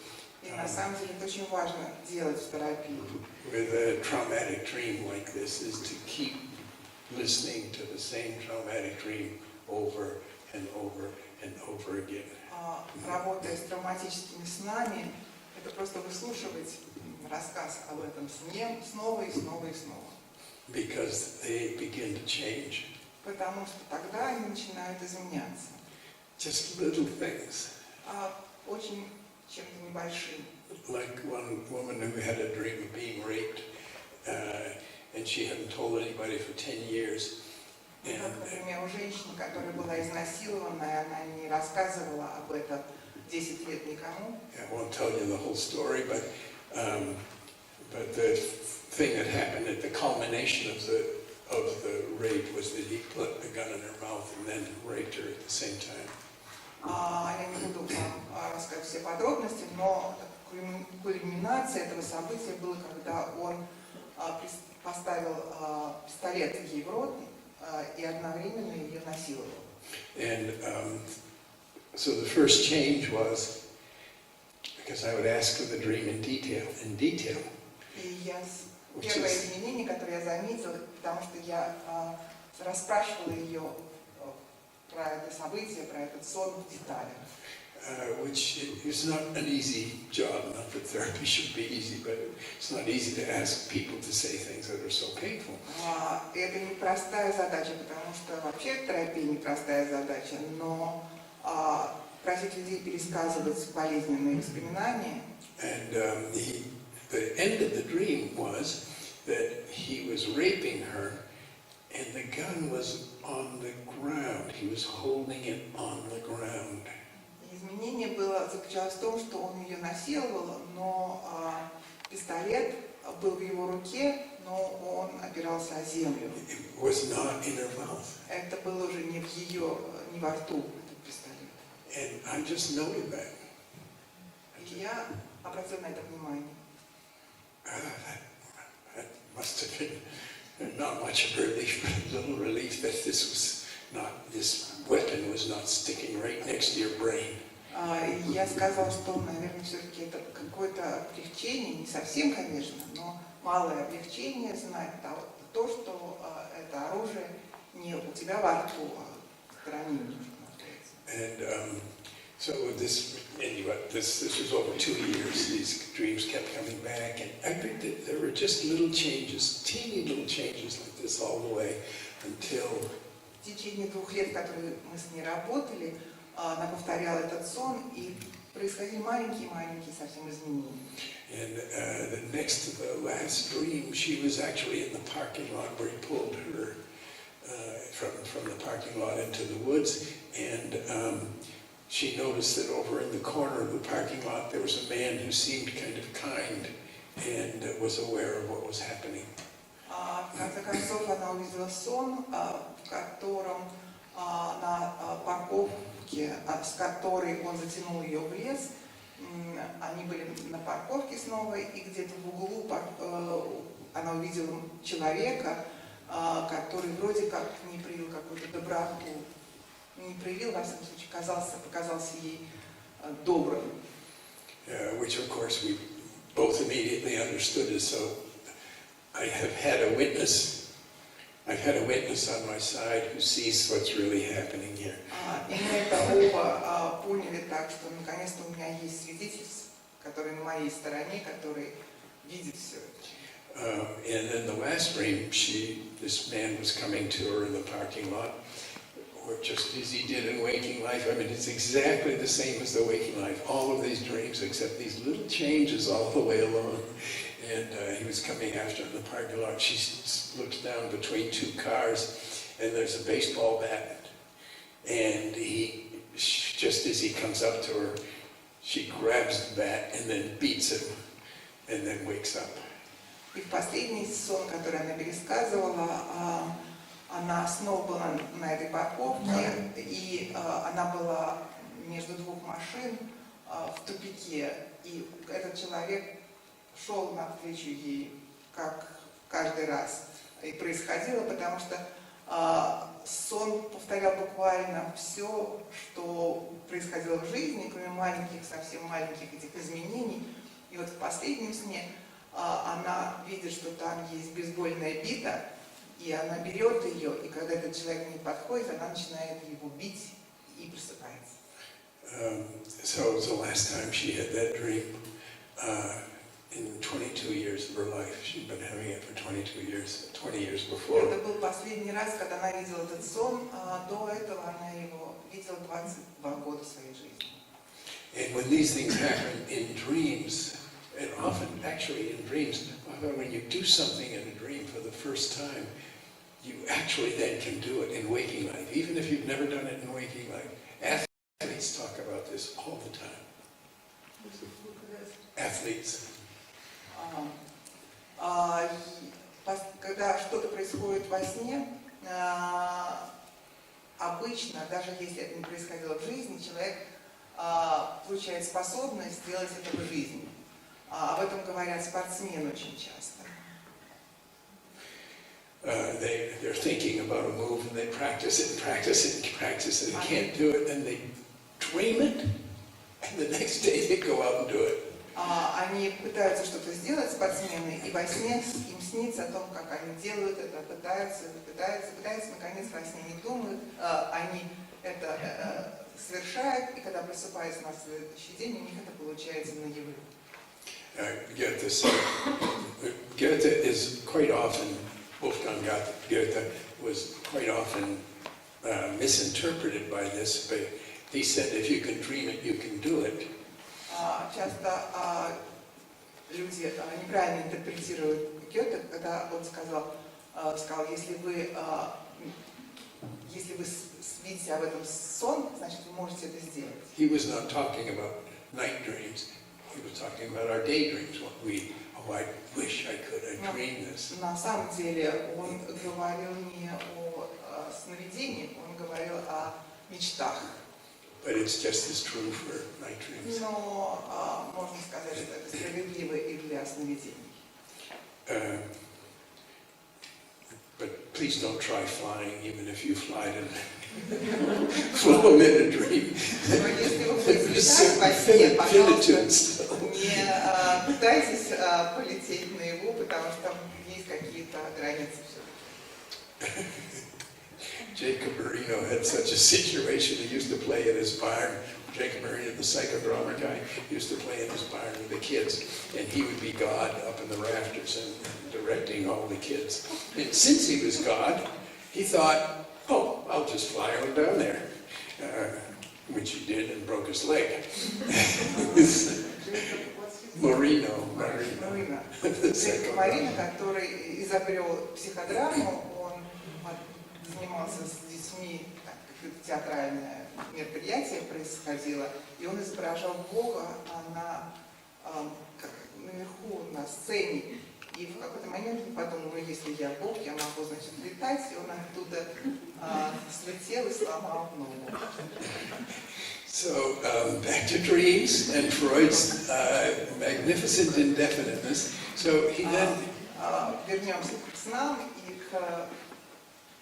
И на самом деле это очень важно делать в терапии. With a traumatic dream like this, is to keep listening to the same traumatic dream over and over and over again. Работая с травматическими снами, это просто выслушивать рассказ об этом сне снова и снова и снова. Because they begin to change. Потому что тогда они начинают изменяться. Just little things. Очень чем-то небольшим. Like one woman who had a dream of being raped, and she hadn't told anybody for 10 years. Как, например, у женщины, которая была изнасилована, и она не рассказывала об этом 10 лет никому. I won't tell you the whole story, but the thing that happened at the culmination of the rape was that he put a gun in her mouth and then raped her at the same time. Я не буду вам рассказывать все подробности, но кульминация этого события была, когда он поставил пистолет ей в рот и одновременно ее насиловал. And so the first change was, because I would ask her the dream in detail. И первое изменение, которое я заметила, потому что я расспрашивала ее про это событие, про этот сон в деталях. Which is not an easy job. Not that therapy should be easy, but it's not easy to ask people to say things that are so painful. Это непростая задача, потому что вообще терапия непростая задача, но просить людей пересказывать болезненные воспоминания. And the end of the dream was that he was raping her, and the gun was on the ground. He was holding it on the ground. Изменение было заключалось в том, что он ее насиловал, но пистолет был в его руке, но он опирался о землю. It was not in her mouth. Это было уже не в ее, не во рту, этот пистолет. And I just noted that. И я обратил на это внимание. That must have been not much of a relief, but a little relief that this weapon was not sticking right next to your brain. Я сказала, что, наверное, все-таки это какое-то облегчение, не совсем, конечно, но малое облегчение знать то, что это оружие не у тебя во рту, а в стороне немножко находится. And so this was over 2 years. These dreams kept coming back, and I think that there were just little changes, teeny little changes like this all the way until. В течение 2 лет, которые мы с ней работали, она повторяла этот сон, и происходили маленькие-маленькие совсем изменения. And next to the last dream, she was actually in the parking lot where he pulled her from the parking lot into the woods, and she noticed that over in the corner of the parking lot there was a man who seemed kind of kind and was aware of what was happening. В конце концов, она увидела сон, в котором на парковке, с которой он затянул ее в лес. Они были на парковке снова, и где-то в углу она увидела человека, который вроде как не проявил какую-то доброту. Не проявил, во всяком случае, показался ей добрым. Which, of course, we both immediately understood as so. I have had a witness. I've had a witness on my side who sees what's really happening here. И мы это оба поняли так, что наконец-то у меня есть свидетель, который на моей стороне, который видит все это. And then the last dream, this man was coming to her in the parking lot, or just as he did in waking life. I mean, it's exactly the same as the waking life. All of these dreams, except these little changes all the way along. And he was coming after her in the parking lot. She looks down between 2 cars, and there's a baseball bat. And just as he comes up to her, she grabs the bat and then beats him, and then wakes up. И в последний сон, который она пересказывала, Она снова была на этой парковке, и она была между двух машин в тупике, и этот человек шел навстречу ей, как каждый раз и происходило, потому что сон повторял буквально все, что происходило в жизни, кроме маленьких, совсем маленьких этих изменений. И вот в последнем сне она видит, что там есть бейсбольная бита, и она берет ее, и когда этот человек к ней подходит, она начинает его бить и просыпается. So it was the last time she had that dream in 22 years of her life. She'd been having it for 22 years, 20 years before. Это был последний раз, когда она видела этот сон, до этого она его видела 22 года своей жизни. And when these things happen in dreams, and often actually in dreams, when you do something in a dream for the first time, you actually then can do it in waking life, even if you've never done it in waking life. Athletes talk about this all the time. Athletes. Когда что-то происходит во сне, обычно, даже если это не происходило в жизни, человек получает способность сделать это в жизни. Об этом говорят спортсмены очень часто. They're thinking about a move and they practice it and practice it and practice it and can't do it, and they dream it, and the next day they go out and do it. Они пытаются что-то сделать, спортсмены, и во сне им снится о том, как они делают это, пытаются, наконец во сне не думают, они это совершают, и когда просыпаются на следующий день, у них это получается наяву. Goethe is quite often, Wolfgang Goethe was quite often misinterpreted by this, but he said if you can dream it, you can do it. Часто люди неправильно интерпретируют Гёте, когда он сказал, если вы видите об этом сон, значит вы можете это сделать. He was not talking about night dreams. He was talking about our daydreams. I wish I could. I dream this. На самом деле он говорил не о сновидении, он говорил о мечтах. But it's just as true for night dreams. Но можно сказать, что это справедливо и для сновидений. But please don't try flying, even if you fly in a dream. Но если вы будете летать во сне, пожалуйста, не пытайтесь полететь наяву, потому что там есть какие-то границы все-таки. Jacob Marino had such a situation. He used to play in his barn. Jacob Marino, the psychodrama guy, used to play in his barn with the kids, and he would be God up in the rafters and directing all the kids. And since he was God, he thought, oh, I'll just fly on down there, which he did and broke his leg. Марino, который изобрел психодраму, он занимался с детьми, театральное мероприятие происходило, и он изображал Бога наверху на сцене. И в какой-то момент он подумал, если я Бог, я могу, значит, летать, и он оттуда слетел и сломал ногу. So, back to dreams and Freud's magnificent indefiniteness. So he then... Вернемся к снам и к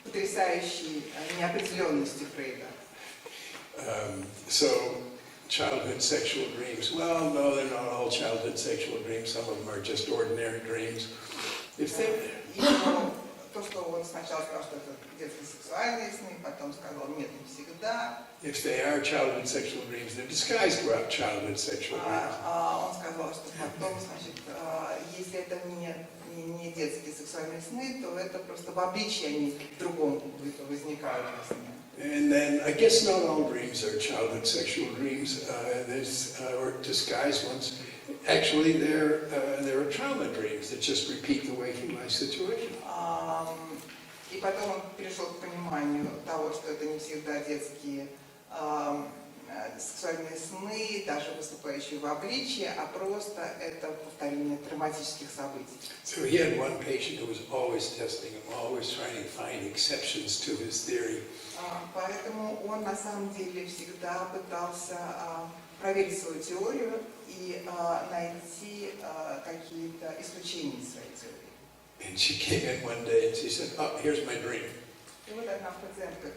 потрясающей неопределенности Крейга. So, childhood sexual dreams. Well, no, they're not all childhood sexual dreams. Some of them are just ordinary dreams. If they... То, что он сначала сказал, что это детские сексуальные сны, потом сказал, нет, не всегда. If they are childhood sexual dreams, they're disguised about childhood sexual dreams. Он сказал, что потом, значит, если это не детские сексуальные сны, то это просто в обличии они в другом возникают во сне. And then, I guess not all dreams are childhood sexual dreams. Or disguised ones. Actually, there are trauma dreams that just repeat the waking life situation. И потом он пришел к пониманию того, что это не всегда детские сексуальные сны, даже выступающие в обличии, а просто это повторение травматических событий. So he had one patient who was always testing him, always trying to find exceptions to his theory. Поэтому он на самом деле всегда пытался проверить свою теорию и найти какие-то исключения из своей теории. And she came in one day and she said, "Oh, here's my dream." И вот одна пациентка,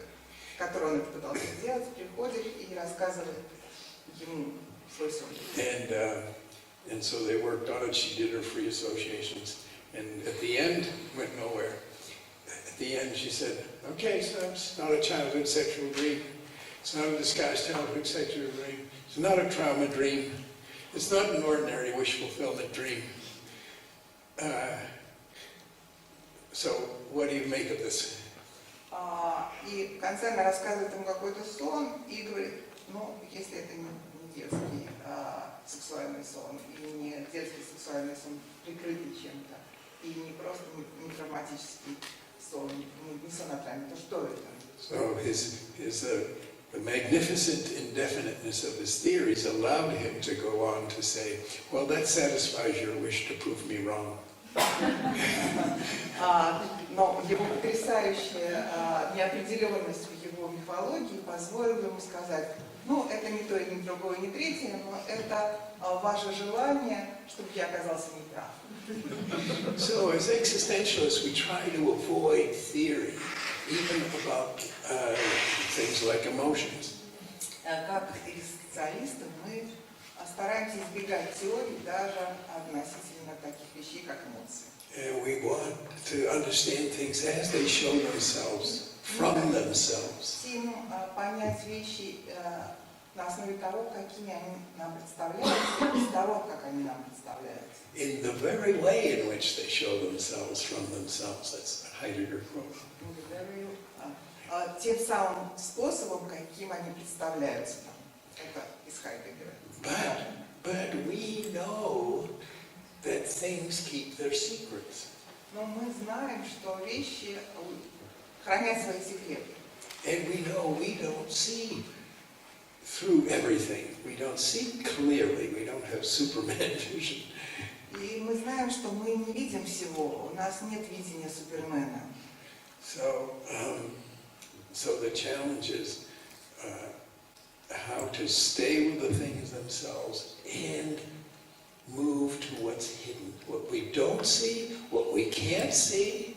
которой он это пытался сделать, приходит и рассказывает ему свой сон. And so they worked on it. She did her free associations, and at the end, went nowhere. At the end, she said, "Okay, so it's not a childhood sexual dream. It's not a disguised childhood sexual dream. It's not a trauma dream. It's not an ordinary wish fulfillment dream. So what do you make of this?" И в конце она рассказывает ему какой-то сон и говорит, ну, если это не детский сексуальный сон, и не детский сексуальный сон, прикрытый чем-то, и не просто не травматический сон, не сон о травме, то что это? So the magnificent indefiniteness of his theories allowed him to go on to say, "Well, that satisfies your wish to prove me wrong." Но его потрясающая неопределенность в его мифологии позволила ему сказать, ну, это не то, и не другое, и не третье, но это ваше желание, чтобы я оказался неправ. So as existentialists, we try to avoid theory, even about things like emotions. Как экзистенциалисты мы стараемся избегать теорий даже относительно таких вещей, как эмоции. And we want to understand things as they show themselves, from themselves. Хотим понять вещи на основе того, какими они нам представляются, из того, как они нам представляются. In the very way in which they show themselves from themselves. That's a Heidegger quote. Тем самым способом, каким они представляются нам. Это из Хайдеггера. But we know that things keep their secrets. Но мы знаем, что вещи хранят свои секреты. And we know we don't see through everything. We don't see clearly. We don't have Superman vision. И мы знаем, что мы не видим всего. У нас нет видения Супермена. So the challenge is how to stay with the things themselves and move to what's hidden, what we don't see, what we can't see,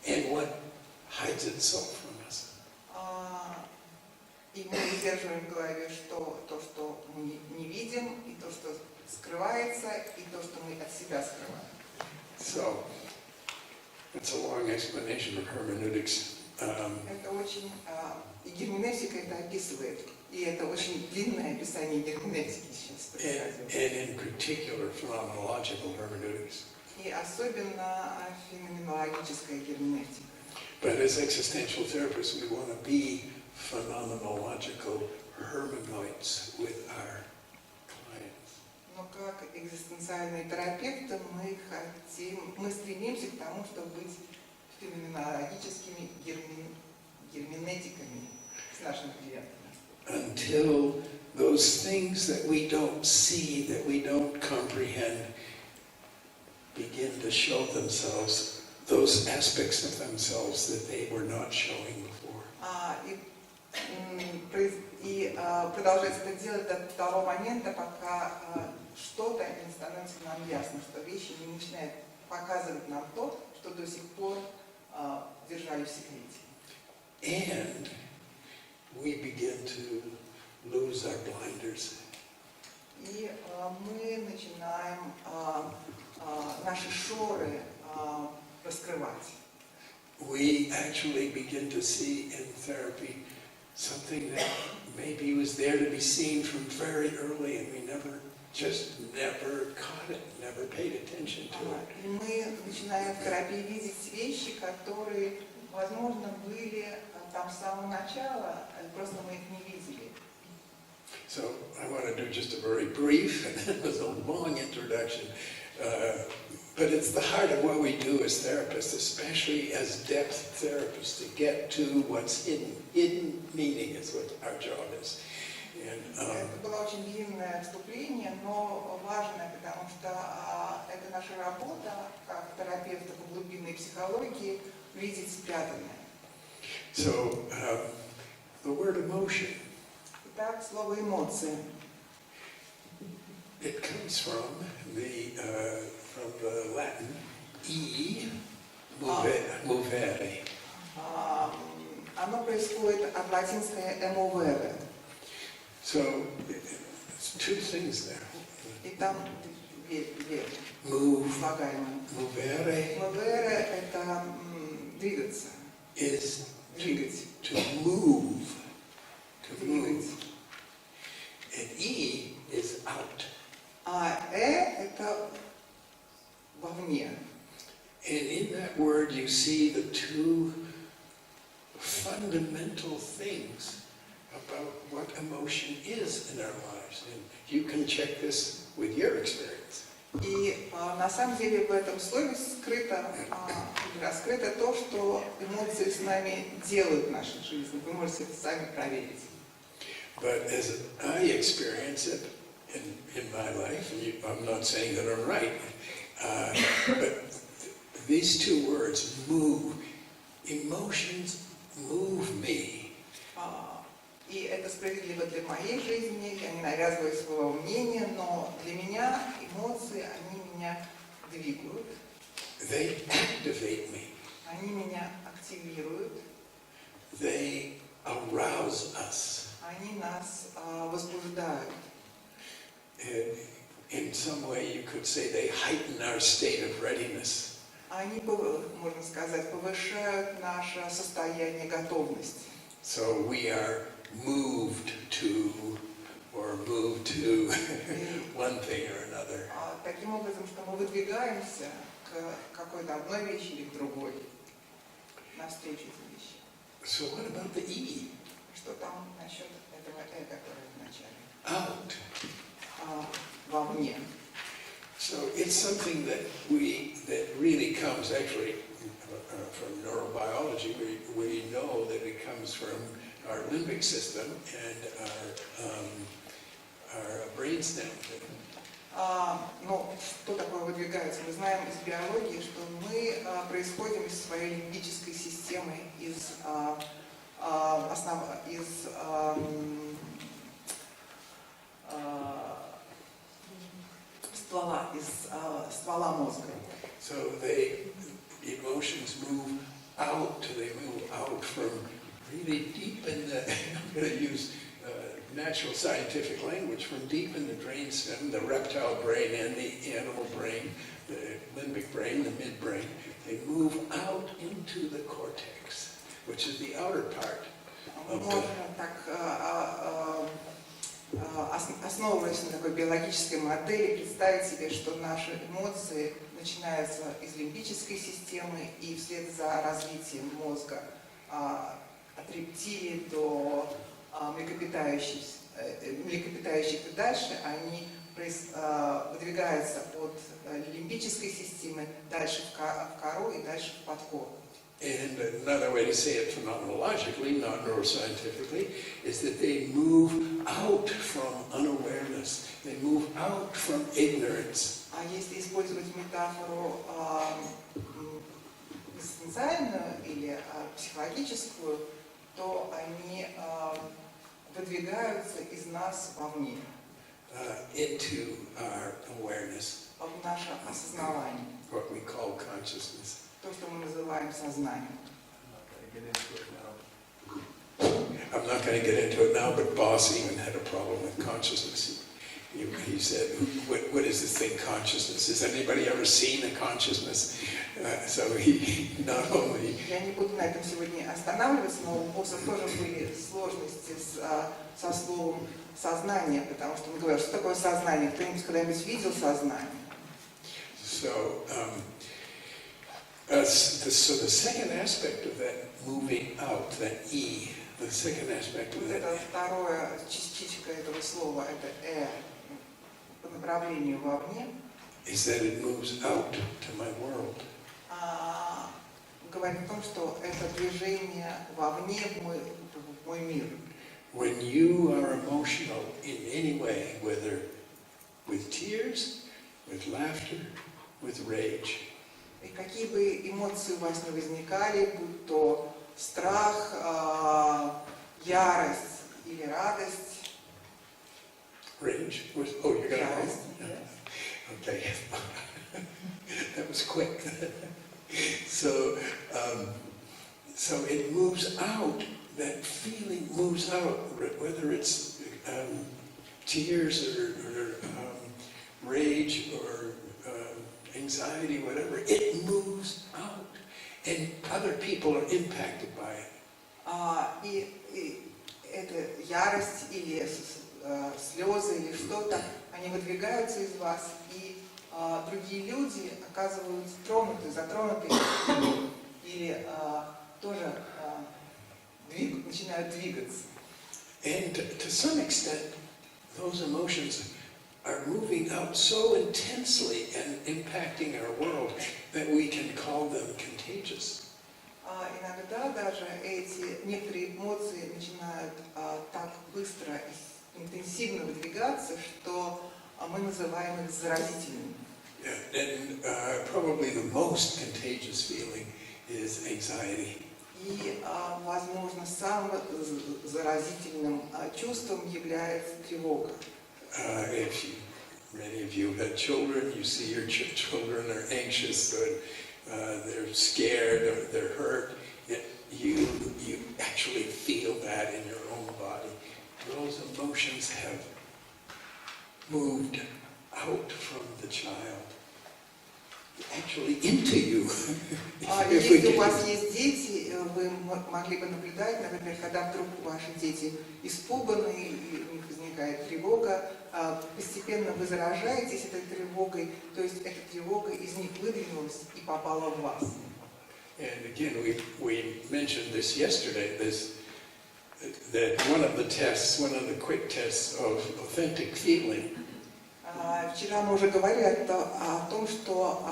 and what hides itself from us. И мы удерживаем в голове то, что мы не видим, и то, что скрывается, и то, что мы от себя скрываем. So, it's a long explanation of hermeneutics. Это очень, и герменевтика это описывает, и это очень длинное описание герменевтики сейчас происходит. And in particular, phenomenological hermeneutics. И особенно феноменологическая герменевтика. But as existential therapists, we want to be phenomenological hermeneutes with our clients. Но как экзистенциальные терапевты мы стремимся к тому, чтобы быть феноменологическими герменетиками с нашими клиентами. Until those things that we don't see, that we don't comprehend, begin to show themselves, those aspects of themselves that they were not showing before. И продолжать это делать до того момента, пока что-то не становится нам ясно, что вещи не начинают показывать нам то, что до сих пор держали в секрете. And we begin to lose our blinders. И мы начинаем наши шоры раскрывать. We actually begin to see in therapy something that maybe was there to be seen from very early, and we never caught it, never paid attention to it. И мы начинаем в терапии видеть вещи, которые, возможно, были там с самого начала, просто мы их не видели. So I want to do just a very brief, and it was a long introduction, but it's the heart of what we do as therapists, especially as depth therapists, to get to what's hidden. Hidden meaning is what our job is. Это было очень длинное вступление, но важное, потому что это наша работа, как терапевта по глубинной психологии, видеть спрятанное. So, the word emotion, Итак, слово «эмоции». it comes from the Latin movere. Оно происходит от латинского «emovere». So, it's two things there. И там две слагаемые. Movere «Movere» — это двигаться, is двигать. to move. Двигать. And E is out. А это вовне. And in that word you see the two fundamental things about what emotion is in our lives. And you can check this with your experience. И на самом деле в этом слове скрыто, раскрыто то, что эмоции с нами делают в нашей жизни. Вы можете это сами проверить. But as I experience it in my life, and I'm not saying that I'm right, but these two words, move, emotions move me. И это справедливо для моей жизни, я не навязываю своего мнения, но для меня эмоции, они меня двигают. They activate me. Они меня активируют. They arouse us. Они нас возбуждают. In some way you could say they heighten our state of readiness. Они, можно сказать, повышают наше состояние готовности. So we are moved to one thing or another. Таким образом, что мы выдвигаемся к какой-то одной вещи или к другой, навстречу этой вещи. So what about the E? Что там насчет этого которое в начале? Out. Вовне. So it's something that really comes actually from neurobiology. We know that it comes from our limbic system and our brainstem. Но что такое выдвигается? Мы знаем из биологии, что мы происходим из своей лимбической системы, из ствола мозга. So emotions move out. They move out from really deep in the. I'm going to use natural scientific language, from deep in the brainstem, the reptile brain and the animal brain, the limbic brain, the midbrain. They move out into the cortex, which is the outer part of the. Основываясь на такой биологической модели, представить себе, что наши эмоции начинаются из лимбической системы и вслед за развитием мозга от рептилий до млекопитающих и дальше, они выдвигаются от лимбической системы дальше в кору и дальше в подкору. And another way to say it phenomenologically, not neuroscientifically, is that they move out from unawareness. They move out from ignorance. А если использовать метафору экзистенциальную или психологическую, то они выдвигаются из нас вовне. Into our awareness. В наше осознавание. What we call consciousness. То, что мы называем сознанием. I'm not going to get into it now, but Boss even had a problem with consciousness. He said, what is this thing, consciousness? Has anybody ever seen a consciousness? So he not only... Я не буду на этом сегодня останавливаться, но у Босса тоже были сложности со словом сознание, потому что он говорит, что такое сознание? Кто-нибудь когда-нибудь видел сознание? So the second aspect of that moving out, that E, the second aspect of that. Это вторая частичка этого слова, это по направлению вовне. Is that it moves out to my world. Говорит о том, что это движение вовне в мой мир. when you are emotional in any way, whether with tears, with laughter, with rage, И какие бы эмоции у вас не возникали, будь то страх, ярость или радость. rage was, oh, you're gonna Ярость. Okay. That was quick. So it moves out, that feeling moves out, whether it's tears or rage or anxiety, whatever, it moves out. And other people are impacted by it. И эта ярость или слезы или что-то, они выдвигаются из вас, и другие люди оказываются затронуты или тоже начинают двигаться. And to some extent, those emotions are moving out so intensely and impacting our world that we can call them contagious. Иногда даже эти некоторые эмоции начинают так быстро и интенсивно выдвигаться, что мы называем их заразительными. Yeah, and probably the most contagious feeling is anxiety. И, возможно, самым заразительным чувством является тревога. Many of you have had children, you see your children are anxious, they're scared, or they're hurt. You actually feel that in your own body. Those emotions have moved out from the child, actually into you. Если у вас есть дети, вы могли бы наблюдать, например, когда вдруг ваши дети испуганы, и у них возникает тревога, постепенно вы заражаетесь этой тревогой, то есть эта тревога из них выдвинулась и попала в вас. And again, we mentioned this yesterday, that one of the quick tests of authentic feeling. Вчера мы уже говорили о том, что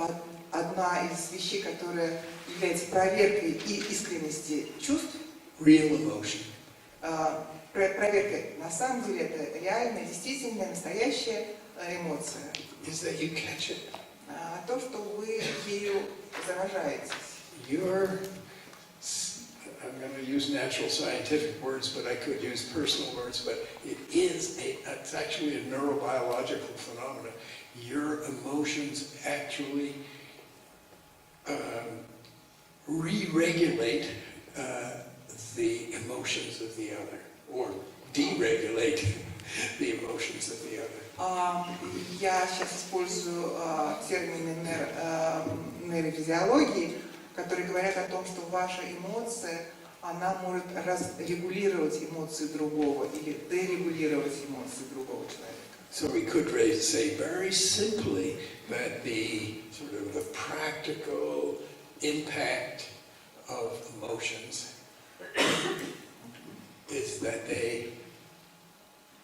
одна из вещей, которая является проверкой и искренности чувств, Real emotion. проверкой на самом деле это реальная, действительная, настоящая эмоция. Is that you catch it. То, что вы ею заражаетесь. I'm going to use natural scientific words, but I could use personal words, but it's actually a neurobiological phenomenon. Your emotions actually re-regulate the emotions of the other, or deregulate the emotions of the other. Я сейчас использую термины нейрофизиологии, которые говорят о том, что ваша эмоция, она может регулировать эмоции другого или дерегулировать эмоции другого человека. So we could say very simply that the sort of the practical impact of emotions is that they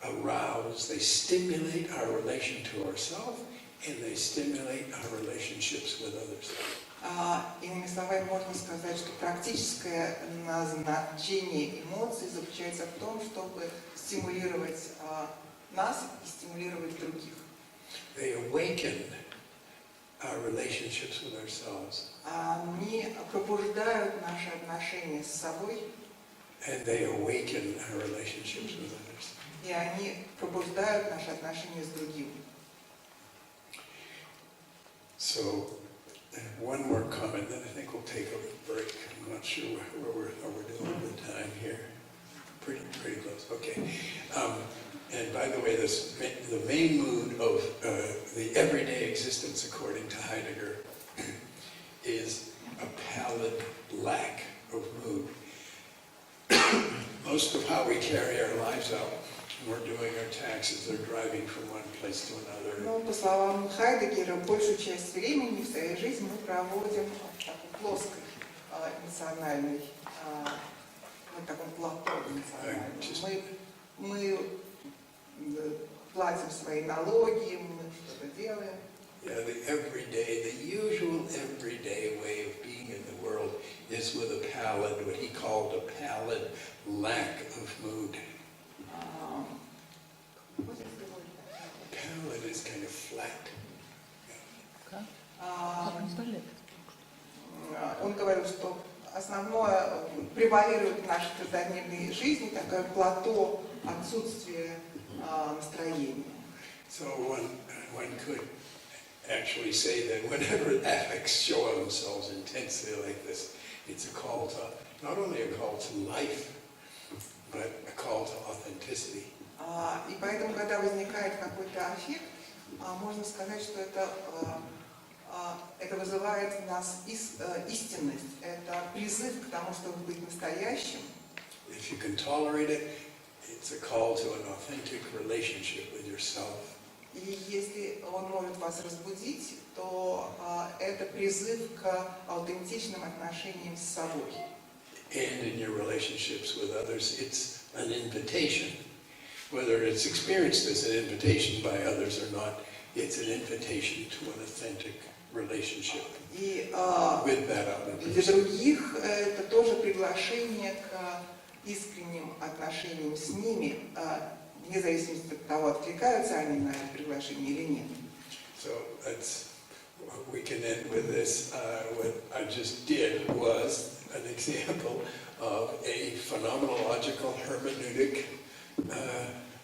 arouse, they stimulate our relation to ourselves, and they stimulate our relationships with others. Иными словами, можно сказать, что практическое назначение эмоций заключается в том, чтобы стимулировать нас и стимулировать других. They awaken our relationships with ourselves. Они пробуждают наши отношения с собой. And they awaken our relationships with others. И они пробуждают наши отношения с другими. So, one more comment, then I think we'll take a break. I'm not sure how we're doing with the time here. Pretty close. Okay. And by the way, the main mood of the everyday existence, according to Heidegger, is a pallid lack of mood. Most of how we carry our lives out, we're doing our taxes or driving from one place to another. Ну, по словам Хайдеггера, большую часть времени в своей жизни мы проводим в такой плоской эмоциональной, на таком плато эмоциональном. Мы платим свои налоги, мы что-то делаем. Yeah, the usual everyday way of being in the world is with a pallid, what he called a pallid lack of mood. Он говорил, что основное превалирует в нашей каждодневной жизни такое плато отсутствие настроения. So one could actually say that whenever affects show themselves intensely like this, it's a call to, not only a call to life, but a call to authenticity. И поэтому, когда возникает какой-то аффект, можно сказать, что это вызывает в нас истинность, это призыв к тому, чтобы быть настоящим. If you can tolerate it, it's a call to an authentic relationship with yourself. И если он может вас разбудить, то это призыв к аутентичным отношениям с собой. And in your relationships with others, it's an invitation. Whether it's experienced as an invitation by others or not, it's an invitation to an authentic relationship with that other person. Для других это тоже приглашение к искренним отношениям с ними, вне зависимости от того, откликаются они на это приглашение или нет. So we can end with this. What I just did was an example of a phenomenological hermeneutic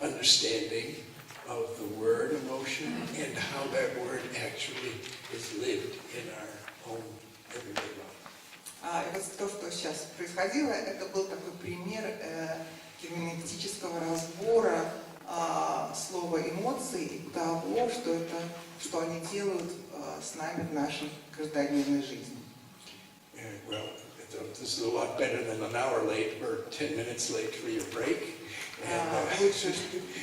understanding of the word emotion and how that word actually is lived in our own everyday life. И вот то, что сейчас происходило, это был такой пример герменевтического разбора слова эмоции и того, что они делают с нами в нашей каждодневной жизни. Well, this is a lot better than an hour late. We're 10 minutes late for your break. Лучше,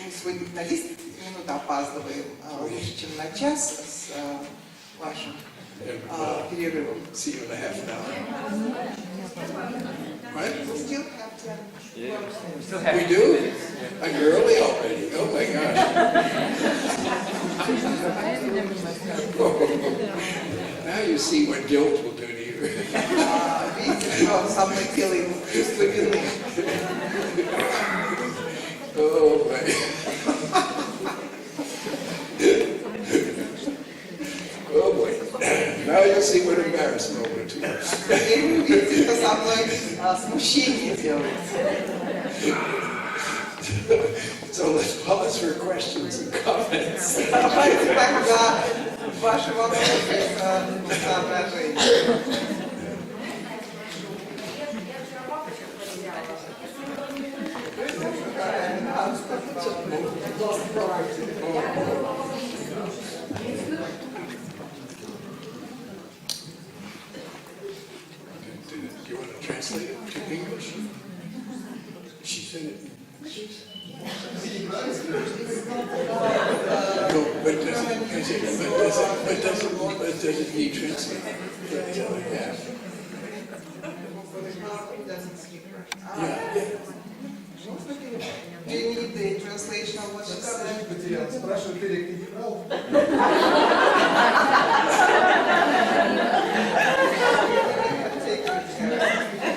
мы сегодня на 10 минут опаздываем, лучше, чем на час с вашим перерывом. See you in a half an hour. What? We still have 10. Yeah. We do? I'm early already. Oh my gosh. Now you see what guilt will do to you. Видите, что со мной делает чувство вины. Oh my. Oh boy. Now you'll see what embarrassment will do. Теперь вы видите, что со мной смущение делается. So let's pause for questions and comments. Давайте тогда ваши вопросы и соображения. Do you want to translate it to English? She said it in English. No, but does it need translated? Yeah. Yeah. Do you need the translation of what she said? Материал. Спрашиваю, Эрик, ты не брал?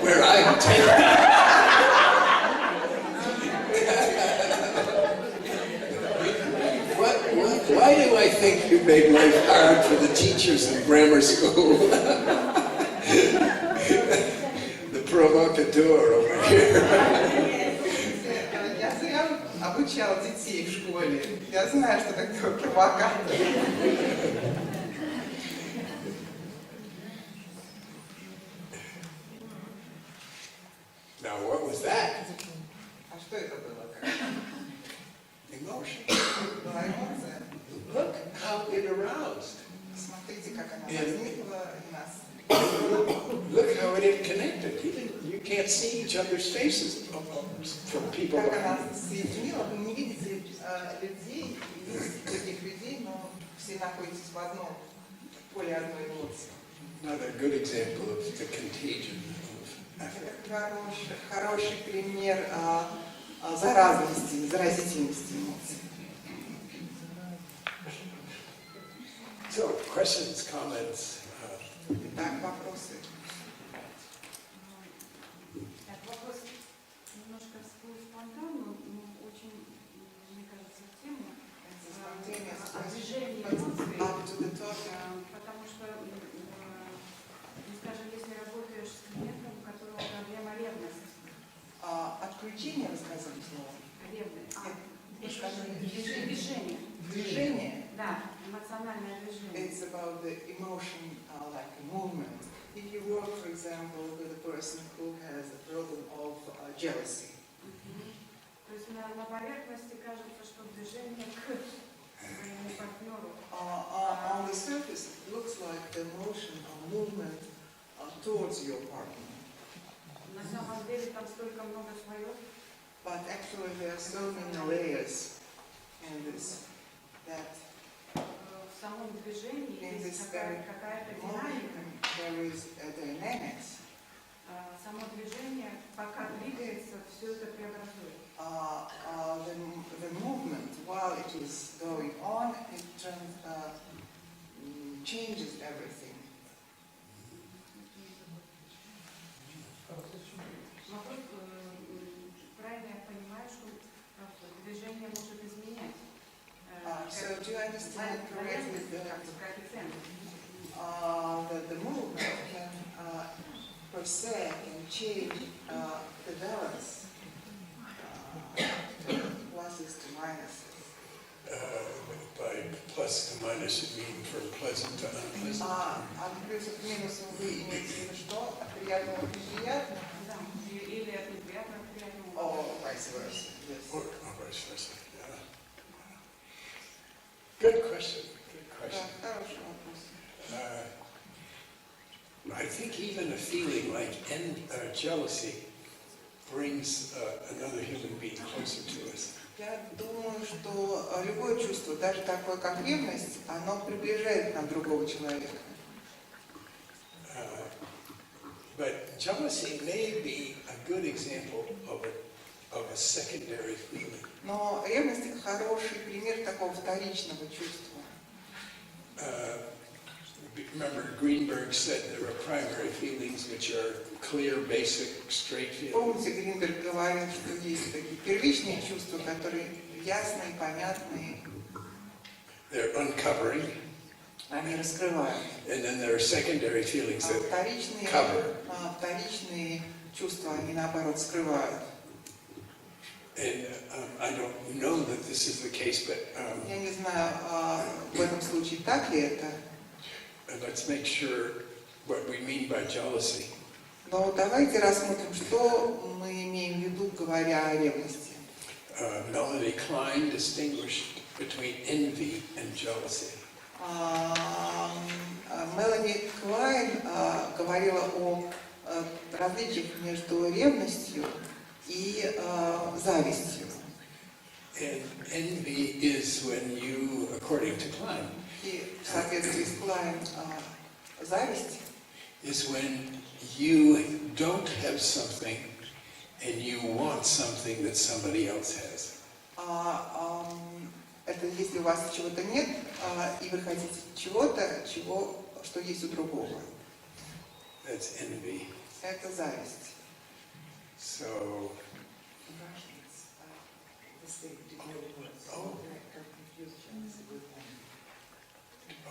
Where I'm taking. Why do I think you made life hard for the teachers in grammar school? The provocateur over here. Я зря обучал детей в школе. Я знаю, что такое провокатор. Now, what was that? А что это было? Emotion. Была эмоция. Look how it aroused. Смотрите, как она возникла и нас. Look how it connected. You can't see each other's faces from people. Как она соединила, вы не видите людей, видите других людей, но все находитесь в одном поле одной эмоции. Another good example of the contagion of affect. Это хороший пример заразности, заразительности эмоций. So, questions, comments? Итак, вопросы. Вопрос немножко всплыл спонтанно, но очень, мне кажется, в тему движения эмоций. движение. Движение. Да, эмоциональное движение. It's about the emotion, like a movement. If you work, for example, with a person who has a problem of jealousy. То есть на поверхности кажется, что движение к своему партнеру. On the surface, it looks like the motion or movement towards your partner. На самом деле там столько много слоев. But actually, there are so many layers in this that В самом движении in есть this very какая-то movement динамика. there is a dynamics. Само движение, пока двигается, все это преобразует. The movement, while it is going on, it changes everything. Вопрос, правильно я понимаю, что движение может изменять. So do you understand correctly Коэффициент. that the movement can per se can change the balance, pluses to minuses. By plus to minus, you mean from pleasant to unpleasant? От плюсов к минусам вы имеете в виду что? От приятного к неприятному? Да. Или от неприятного к приятному. Or vice versa, yes. Or vice versa, yeah. Good question, good question. Да, хороший вопрос. I think even a feeling like jealousy brings another human being closer to us. Я думаю, что любое чувство, даже такое как ревность, оно приближает нам другого человека. But jealousy may be a good example of a secondary feeling. Но ревность — это хороший пример такого вторичного чувства. Remember, Greenberg said there are primary feelings which are clear, basic, straight feelings. Помните, Гринберг говорил, что есть такие первичные чувства, которые ясные, понятные, They're uncovering. они раскрывают. And then there are secondary feelings that cover. Вторичные чувства, они наоборот скрывают. And I don't know that this is the case, but Я не знаю, в этом случае так ли это, let's make sure what we mean by jealousy. но давайте рассмотрим, что мы имеем в виду, говоря о ревности. Melanie Klein distinguished between envy and jealousy. Мелани Клайн говорила о различиях между ревностью и завистью. And envy is when you, according to Klein, И в соответствии с Клайн зависть is when you don't have something and you want something that somebody else has. это если у вас чего-то нет, и вы хотите чего-то, что есть у другого. That's envy. Это зависть. So,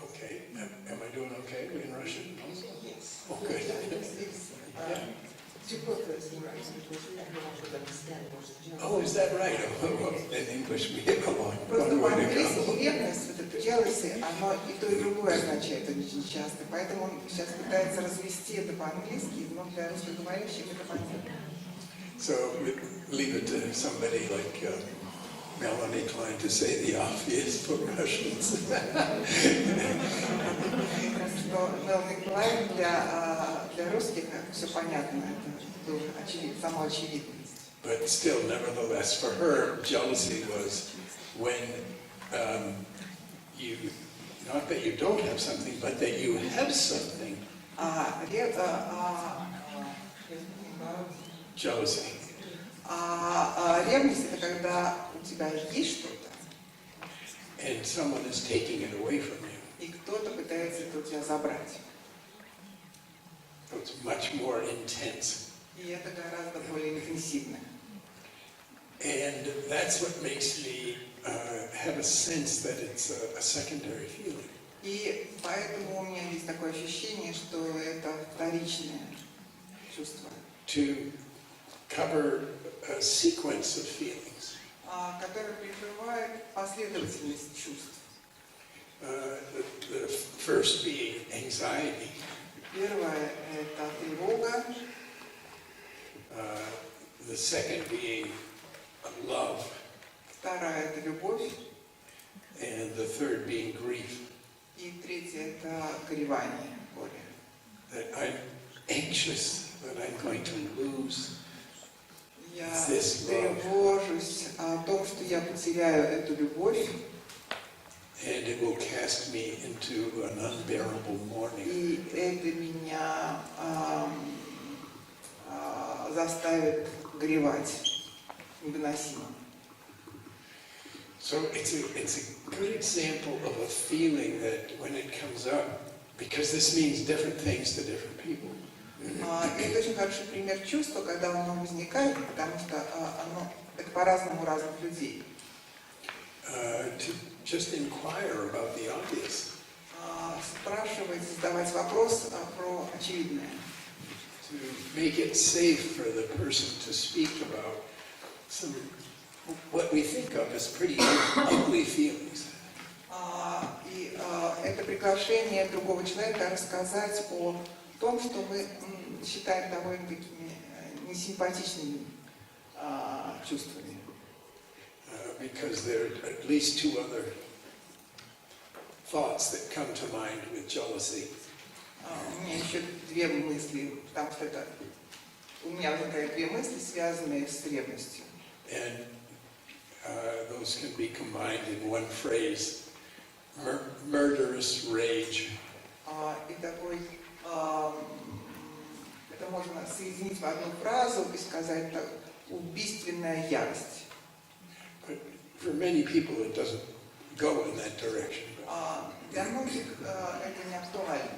okay. Am I doing okay in Russian? Yes. Oh, good. Oh, is that right? In English, we have a long Просто way to по-английски go. ревность, вот это jealousy, оно и то, и другое означает очень часто. Поэтому он сейчас пытается развести это по-английски, но для русскоговорящих это понятно. So we leave it to somebody like Melanie Klein to say the obvious for Russians. Что Мелани Клайн для русских все понятно, это было само очевидность. But still, nevertheless, for her, jealousy was when you, not that you don't have something, but that you have something. Jealousy. Ревность — это когда у тебя есть что-то, And someone is taking it away from you. и кто-то пытается это у тебя забрать. So it's much more intense. И это гораздо более интенсивно. And that's what makes me have a sense that it's a secondary feeling. И поэтому у меня есть такое ощущение, что это вторичное чувство. To cover a sequence of feelings. который прикрывает последовательность чувств. The first being anxiety. Первое – это тревога. The second being love. Вторая – это любовь. And the third being grief. И третье – это горевание, горе. That I'm anxious that I'm going to lose Я this love. тревожусь о том, что я потеряю эту любовь, And it will cast me into an unbearable mourning. и это меня заставит горевать невыносимо. So it's a good example of a feeling that when it comes up, because this means different things to different people. Это очень хороший пример чувства, когда оно возникает, потому что это по-разному у разных людей. To just inquire about the obvious. Спрашивать, задавать вопрос про очевидное. To make it safe for the person to speak about some what we think of as pretty ugly feelings. И это приглашение другого человека рассказать о том, что мы считаем довольно такими несимпатичными чувствами. Because there are at least two other thoughts that come to mind with jealousy. У меня еще две мысли, потому что у меня возникают две мысли, связанные с ревностью. And those can be combined in one phrase, murderous rage. И такой, это можно соединить в одну фразу и сказать так, убийственная ярость. But for many people it doesn't go in that direction. Для многих это не актуально.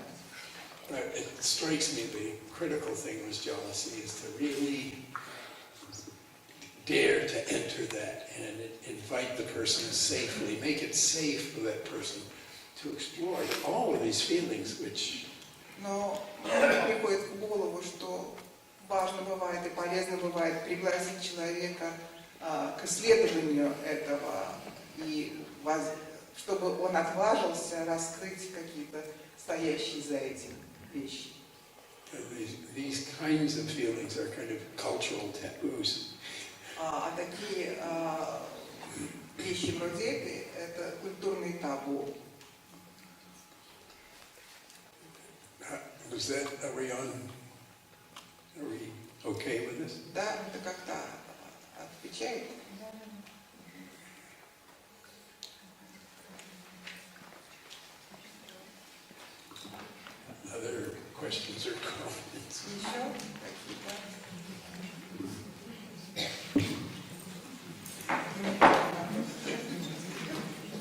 But it strikes me the critical thing with jealousy is to really dare to enter that and invite the person safely, make it safe for that person to explore all of these feelings which... Но мне приходит в голову, что важно бывает и полезно бывает пригласить человека к исследованию этого, и чтобы он отважился раскрыть какие-то стоящие за этим вещи. These kinds of feelings are kind of cultural taboos. А такие вещи вроде этой – это культурный табу. Are we okay with this? Да, это как-то отвечает. Other questions or comments? Еще какие-то?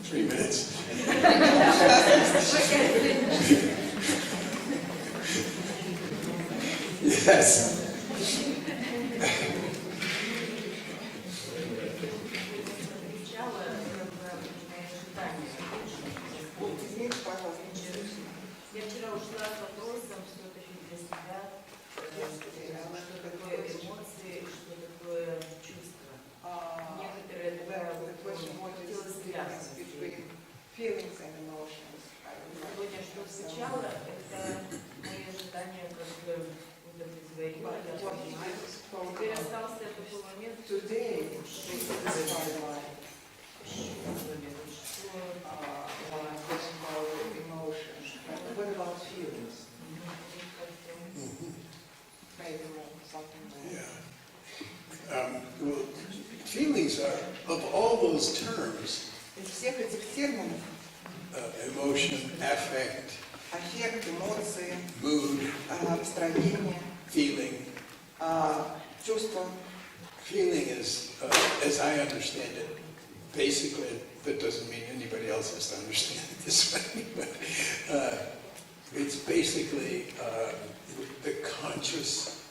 3 minutes. Yes. Извините, пожалуйста, не слышно. Я вчера ушла с вопросом, все-таки для себя, что такое эмоции, что такое чувство. Некоторые хотелось связывать. Feelings and emotions. Сегодня, что сначала, это мои ожидания как бы удовлетворили, я понимаю. Теперь остался такой момент, Today, what about feelings? Maybe something like Yeah. Well, feelings are, of all those terms, из всех этих терминов emotion, affect, аффект, эмоции, mood, настроение, feeling. чувство. Feeling is, as I understand it, basically, that doesn't mean anybody else has to understand it this way, but it's basically the conscious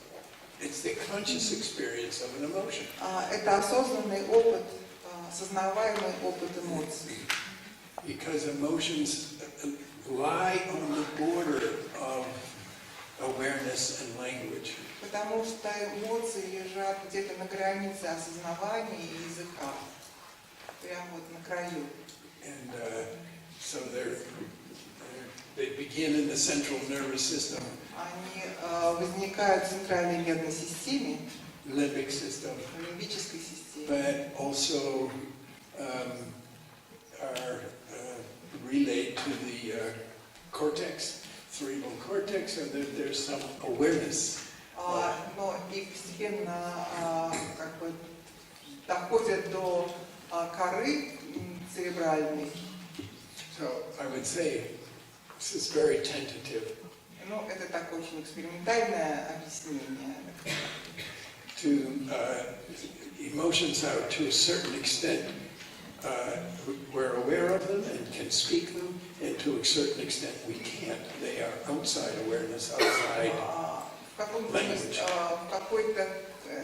experience of an emotion. Это осознанный опыт, сознаваемый опыт эмоций. Because emotions lie on the border of awareness and language. Потому что эмоции лежат где-то на границе осознавания и языка. прямо вот на краю. And so they begin in the central nervous system, Они возникают в центральной нервной системе, limbic system, в лимбической системе, but also are relayed to the cortex, cerebral cortex, and there's some awareness. но и постепенно как бы доходят до коры церебральной. So I would say this is very tentative. Ну, это такое очень экспериментальное объяснение. Emotions are to a certain extent we're aware of them and can speak them, and to a certain extent we can't. They are outside awareness, outside language. В какой-то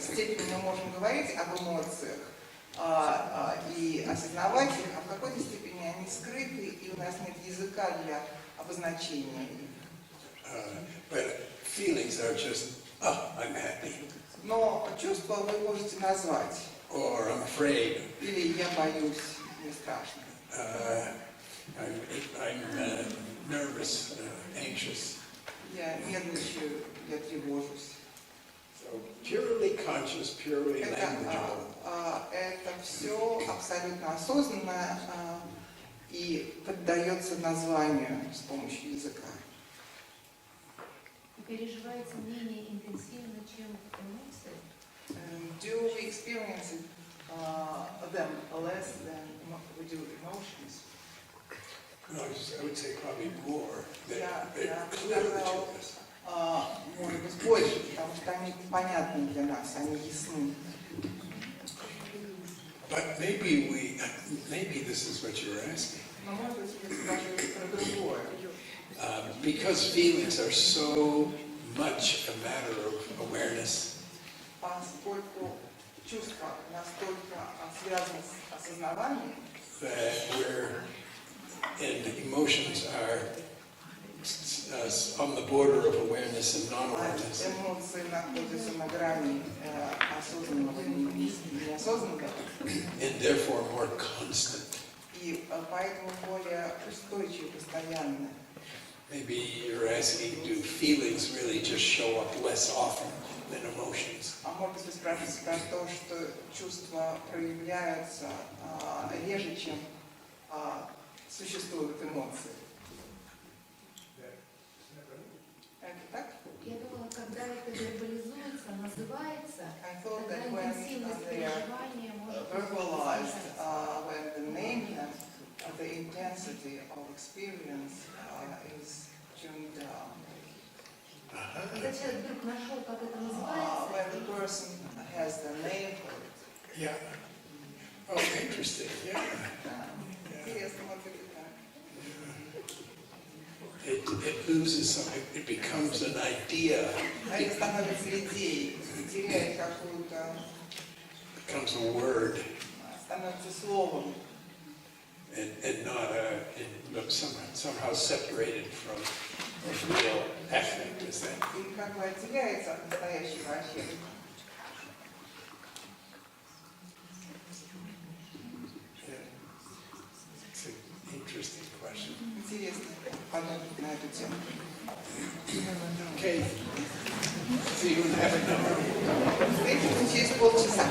степени мы можем говорить об эмоциях и осознавать их, а в какой-то степени они скрыты, и у нас нет языка для обозначения их. But feelings are just, oh, I'm happy, Но чувства вы можете назвать. or I'm afraid, Или я боюсь, мне страшно. I'm nervous, anxious. Я нервничаю, я тревожусь. So purely conscious, purely languageable. Это все абсолютно осознанно и поддается названию с помощью языка. Переживается менее интенсивно, чем эмоции? Do we experience them less than we do emotions? No, I would say probably more. Я They're бы clear сказал, to us. может быть, больше, потому что они понятны для нас, они ясны. But maybe this is what you're asking. Но, может быть, я скажу про другое. Because feelings are so much a matter of awareness, Поскольку чувства настолько связаны с осознаванием, and emotions are on the border of awareness and non-awareness. эмоции находятся на грани осознанного и неосознанного, And therefore more constant. и поэтому более устойчивы, постоянны. Maybe you're asking, do feelings really just show up less often than emotions? А может быть, вы спрашиваете про то, что чувства проявляются реже, чем существуют эмоции. Это так? Я думала, когда это вербализуется, называется, I thought тогда that when интенсивность they are переживания может verbalized, снижаться. when the name them, the intensity of experience is tuned down. Когда человек вдруг нашел, как это When называется, the person has the name for it. Yeah. Oh, interesting. Yeah. Интересно, может быть, и так. It loses something. It becomes an idea. Это становится идеей, теряет какую-то, Becomes a word, становится словом, and not somehow separated from real affect. Is that? и как бы отделяется от настоящего аффекта. Yeah. It's an interesting question. Интересно подумать на эту тему. Okay. See you in half an hour. Встретимся через полчаса.